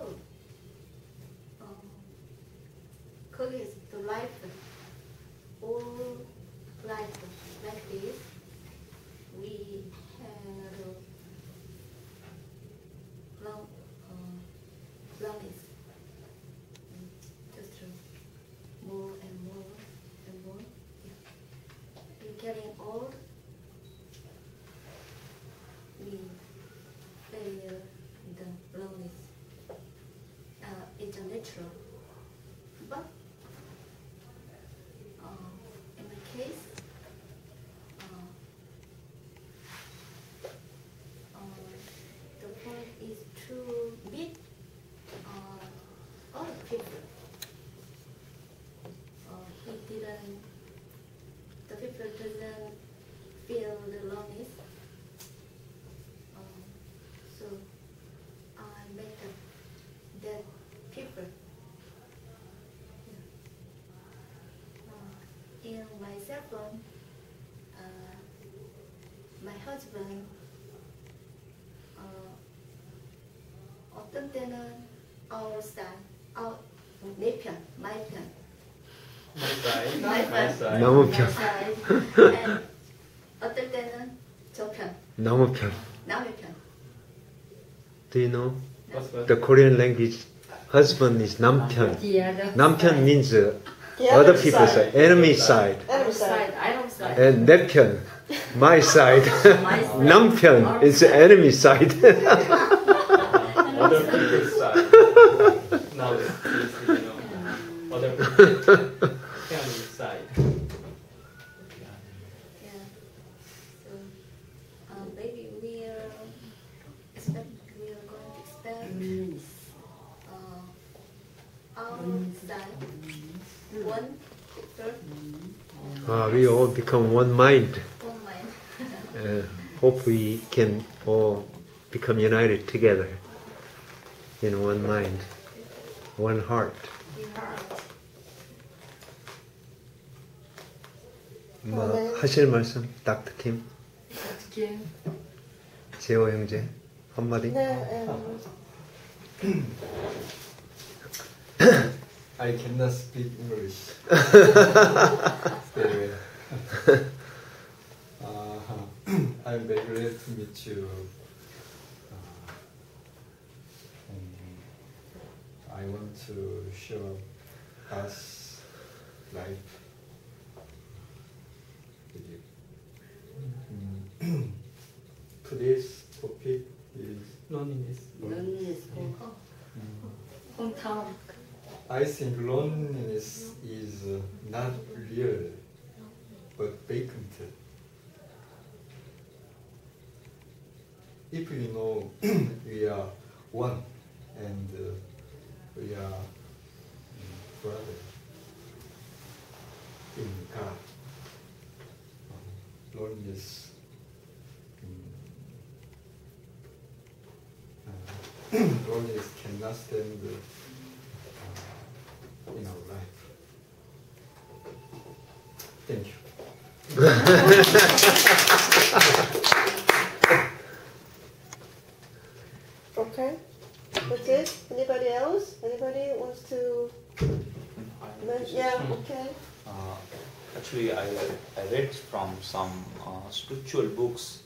거기에 the life, all life like this, we had loneliness. Just more and more and more. Yeah. We're getting old. We feel the loneliness. It's a natural. But in my case, the point is to meet other people. The people doesn't feel the loneliness. So I met that people. In my cell phone, my husband 어떤 때는 our side, 내 편, my 편. My side. 너무 편. And 어떨 때는 저 편, 너무 편. 남의 편. Do you know Husband. the Korean language? Husband is 남편. Yeah. 남편 means other people's side, enemy side. Our side, our side. And 내 편, my side. 남편 is enemy side. Other people's side. Now it's, other people's family side. outside one girl, We all become one mind. one mind. Hope we can all become united together in one mind, one heart. 하실 말씀, 닥터 킴, 재호 형제 한마디. I cannot speak English. Very well. I'm very glad to meet you. And I want to share us life with you. Today's topic is loneliness. I think loneliness is not real, but vacant. If you know we are one and we are brother in God, loneliness loneliness cannot stand in our life. Thank you. Okay, that's it. Anybody else? Anybody wants to? Yeah. Okay. Actually, I read from some spiritual books.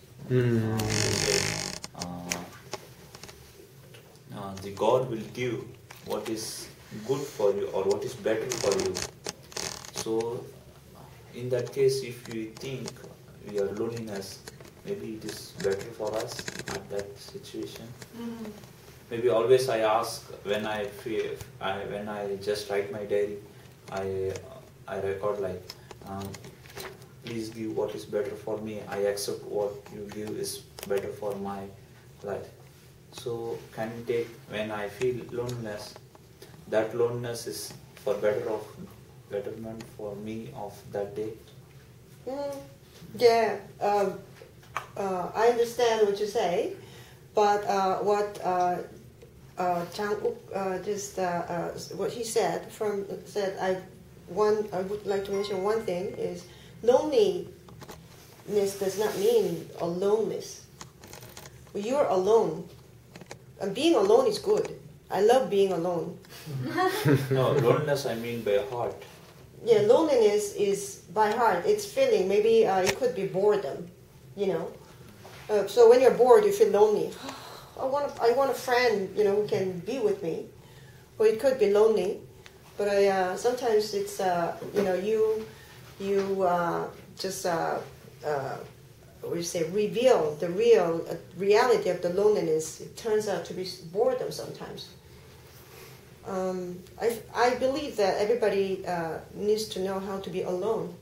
The God will give what is good for you or what is better for you. So, in that case, if we think we are loneliness, maybe it is better for us at that situation. Maybe always I ask when I just write my diary, I record like, please give what is better for me. I accept what you give is better for my life. So can we take when I feel loneliness, that loneliness is for betterment for me of that day? Yeah, I understand what you say, but what Chang-uk what he said I would like to mention one thing is loneliness does not mean aloneness. You're alone. And being alone is good. I love being alone. No, loneliness I mean by heart. Yeah, loneliness is by heart. It's feeling. Maybe it could be boredom, you know. So when you're bored, you feel lonely. I want a friend, you know, who can be with me. Or it could be lonely. But sometimes it's you know, you just reveal the real reality of the loneliness. It turns out to be boredom sometimes. I believe that everybody needs to know how to be alone.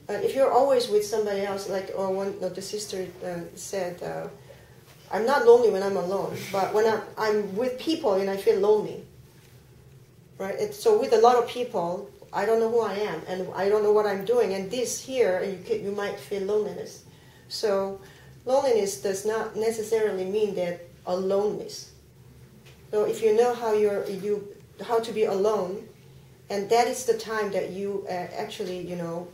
If you're always with somebody else, like one of the sister said, I'm not lonely when I'm alone, but when I'm with people and I feel lonely. Right? So with a lot of people, I don't know who I am, and I don't know what I'm doing. And this here, you might feel loneliness. So loneliness does not necessarily mean that aloneness. So if you know how to be alone, and that is the time that you actually, you know,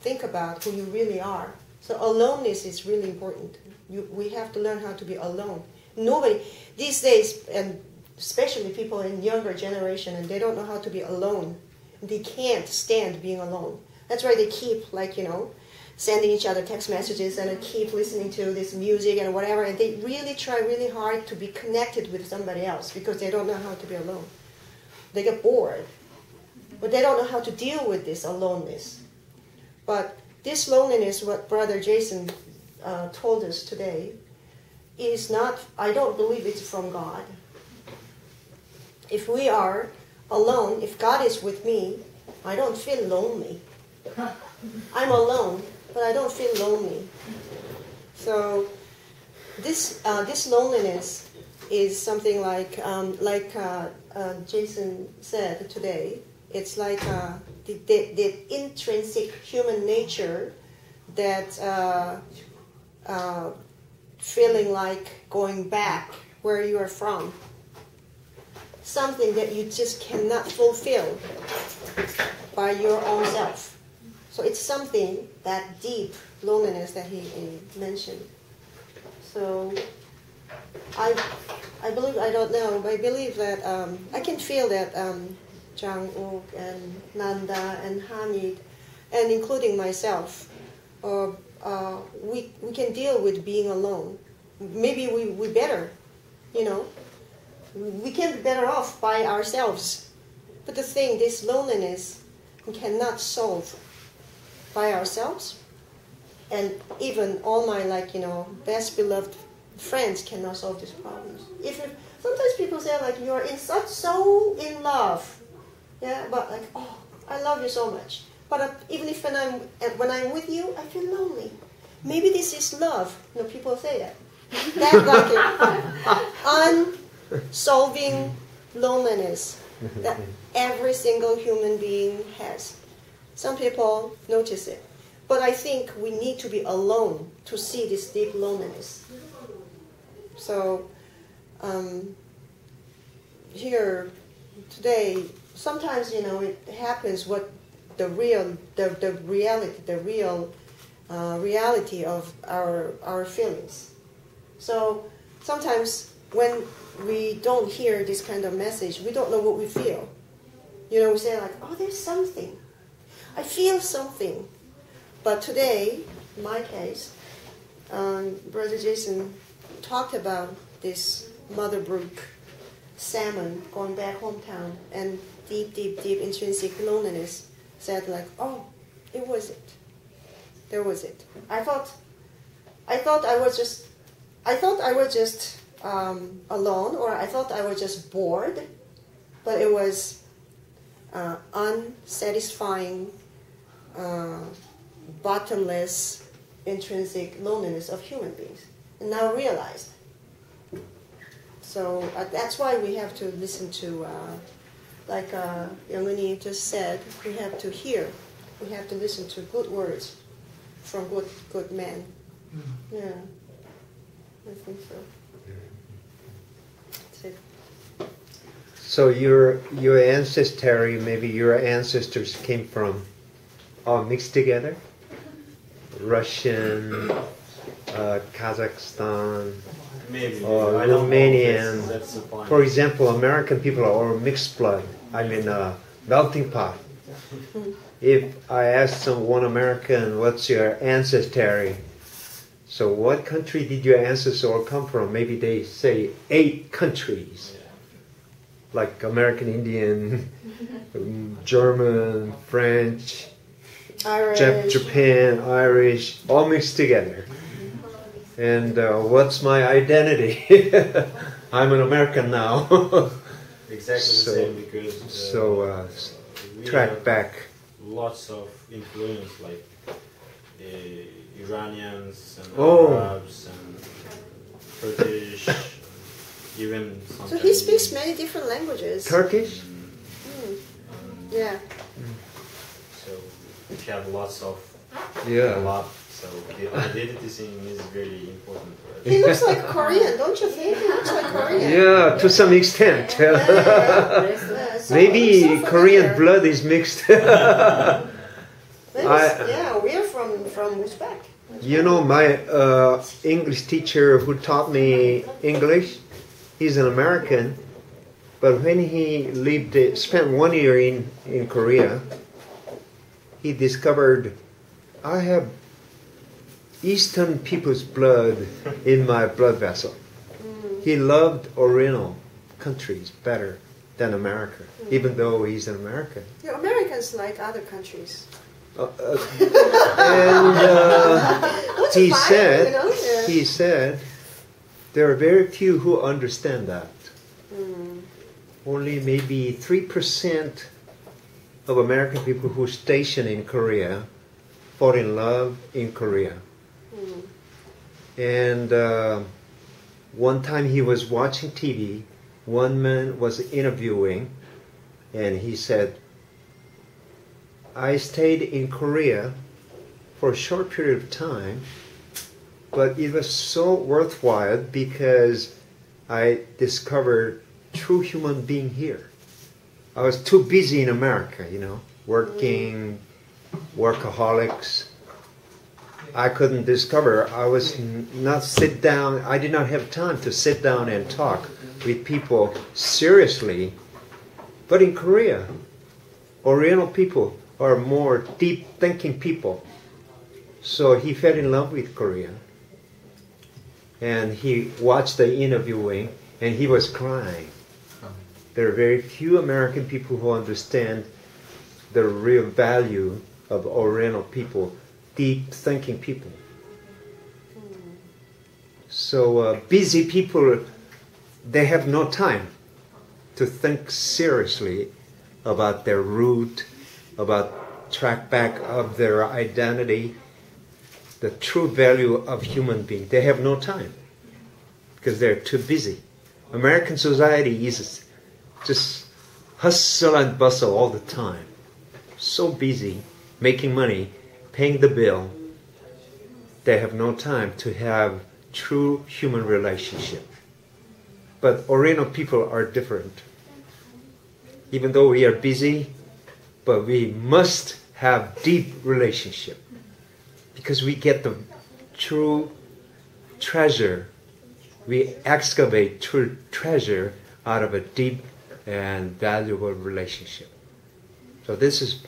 think about who you really are. So aloneness is really important. We have to learn how to be alone. Nobody these days, and especially people in younger generation, and they don't know how to be alone. They can't stand being alone. That's why they keep, like, you know, sending each other text messages and keep listening to this music and whatever. And they really try really hard to be connected with somebody else because they don't know how to be alone. They get bored. But they don't know how to deal with this aloneness. But this loneliness, what Brother Jason told us today, is not, I don't believe it's from God. If we are alone, if God is with me, I don't feel lonely. I'm alone, but I don't feel lonely. So this loneliness is something like Jason said today. It's like the intrinsic human nature that feeling like going back where you are from. Something that you just cannot fulfill by your own self. So it's something, that deep loneliness that he mentioned. So I believe, I don't know, but I believe that I can feel that Jang-uk and Nanda and Hamid, and including myself, we can deal with being alone. Maybe we better, you know. We can be better off by ourselves. But the thing, this loneliness, we cannot solve by ourselves. And even all my, best beloved friends cannot solve these problems. Sometimes people say, you're so in love. Yeah, but I love you so much. But even if when I'm with you, I feel lonely. Maybe this is love. People say that. That's unsolving loneliness that every single human being has. Some people notice it. But I think we need to be alone to see this deep loneliness. So here today, sometimes it happens what the reality of our feelings. So sometimes when we don't hear this kind of message, we don't know what we feel. We say there's something. I feel something. But today, in my case, Brother Jason talked about this mother brook salmon going back hometown and deep intrinsic loneliness. Said it was it. There was it. I thought I was just alone, or I thought I was just bored, but it was unsatisfying, bottomless, intrinsic loneliness of human beings. And now realized. So that's why we have to listen to, Younguni just said, we have to hear, we have to listen to good words from good men. Yeah, I think so. That's it. So your ancestry, maybe your ancestors came from all mixed together? Russian, Kazakhstan, maybe Romanian. That's the point. For example, American people are all mixed blood. Melting pot. If I ask one American, what's your ancestry? So what country did your ancestors all come from? Maybe they say 8 countries. Like American Indian, German, French, Irish. Japan, Irish, all mixed together. And what's my identity? I'm an American now. Exactly the same, because track back. Lots of influence, like Iranians and Arabs and Turkish, even sometimes. So he speaks many different languages. Turkish? Yeah. So we have lots of Yeah. a lot. So the identity thing is very important for us. He looks like Korean, don't you think? He looks like Korean. Yeah, to some extent. So Maybe Korean blood is mixed. we're from Uzbek. My English teacher who taught me English, he's an American, but when he spent 1 year in Korea, he discovered I have Eastern people's blood in my blood vessel. He loved Oriental countries better than America, even though he's an American. Yeah, Americans like other countries. He said, there are very few who understand that. Only maybe 3% of American people who are stationed in Korea fall in love in Korea. And one time he was watching TV, one man was interviewing, and he said, I stayed in Korea for a short period of time, but it was so worthwhile because I discovered true human being here. I was too busy in America, working, workaholics. I couldn't discover. I was not sit down. I did not have time to sit down and talk with people seriously. But in Korea, Oriental people are more deep thinking people. So he fell in love with Korea. And he watched the interviewing and he was crying. There are very few American people who understand the real value of Oriental people, deep thinking people. So busy people, they have no time to think seriously about their root, about track back of their identity, the true value of human being. They have no time because they're too busy. American society is just hustle and bustle all the time. So busy, making money, paying the bill. They have no time to have true human relationship. But Oriental people are different. Even though we are busy, but we must have deep relationship. Because we get the true treasure. We excavate true treasure out of a deep and valuable relationship. So this is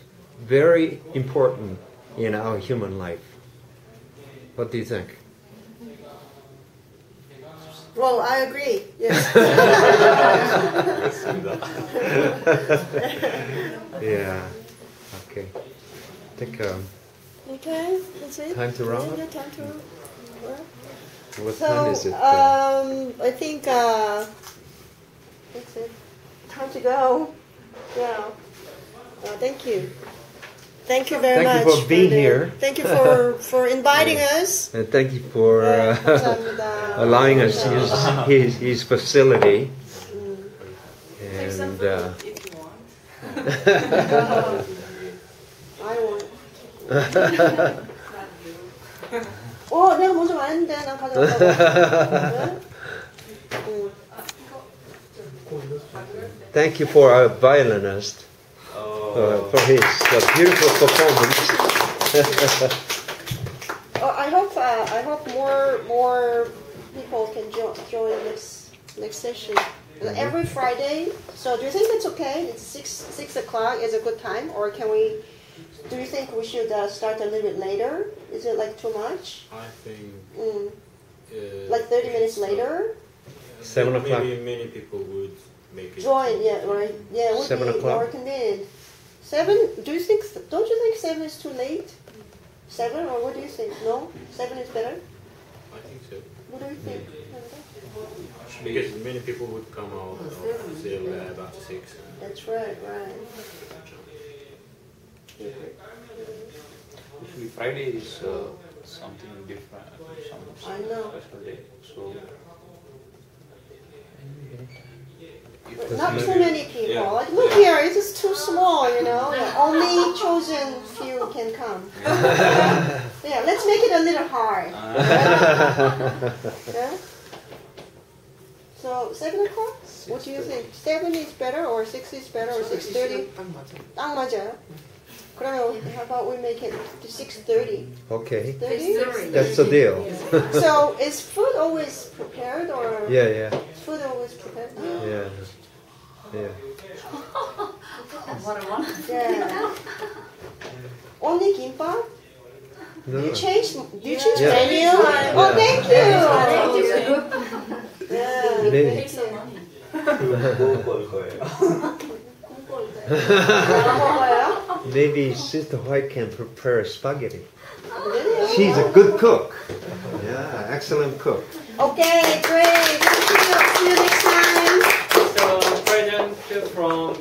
very important in our human life. What do you think? Well, I agree. Yes. Yeah. Okay. I think okay, that's it. Time to round up? Yeah, time to round up. What time is it? I think that's it. Time to go. Yeah. Thank you. Thank you very much. Thank you for being here. Thank you for inviting us. And thank you for allowing us to use his facility. Take some And food if you want. I want. 내가 먼저 왔는데 난 가져갔다고. thank you for our violinist for his beautiful performance. I hope more people can join next session. Every Friday. So do you think it's okay? It's 6 o'clock is a good time, or can we? Do you think we should start a little bit later? Is it like too much? I think like 30 minutes later. 7 o'clock. Maybe many people would make it. Join, yeah, right. Yeah, it would 7 be o'clock. more convenient. 7? Don't you think 7 is too late? 7, or what do you think? No, 7 is better. I think so. What do you think? Because many people would come out till about 6. That's right. Usually Friday is something different, some I know. special day. So Not too many people. Like, look here, it's just too small, Only chosen few can come. Yeah, let's make it a little hard. Yeah? So 7 o'clock? What do you think? 7 is better, or 6 is better, or 6:30? 딱 맞아요. 그러면 how about we make it to 6:30? Okay. 30? That's the deal. So is food always prepared, or? Yeah. Food always prepared? Yeah. Yeah. Only kimbap? No. Do you change Yeah. menu? Yeah. Oh, thank you. Pay Yeah. some money. Maybe Sister White can prepare spaghetti. She's a good cook. Yeah, excellent cook. Okay, great. Thank you. See you next time. So present from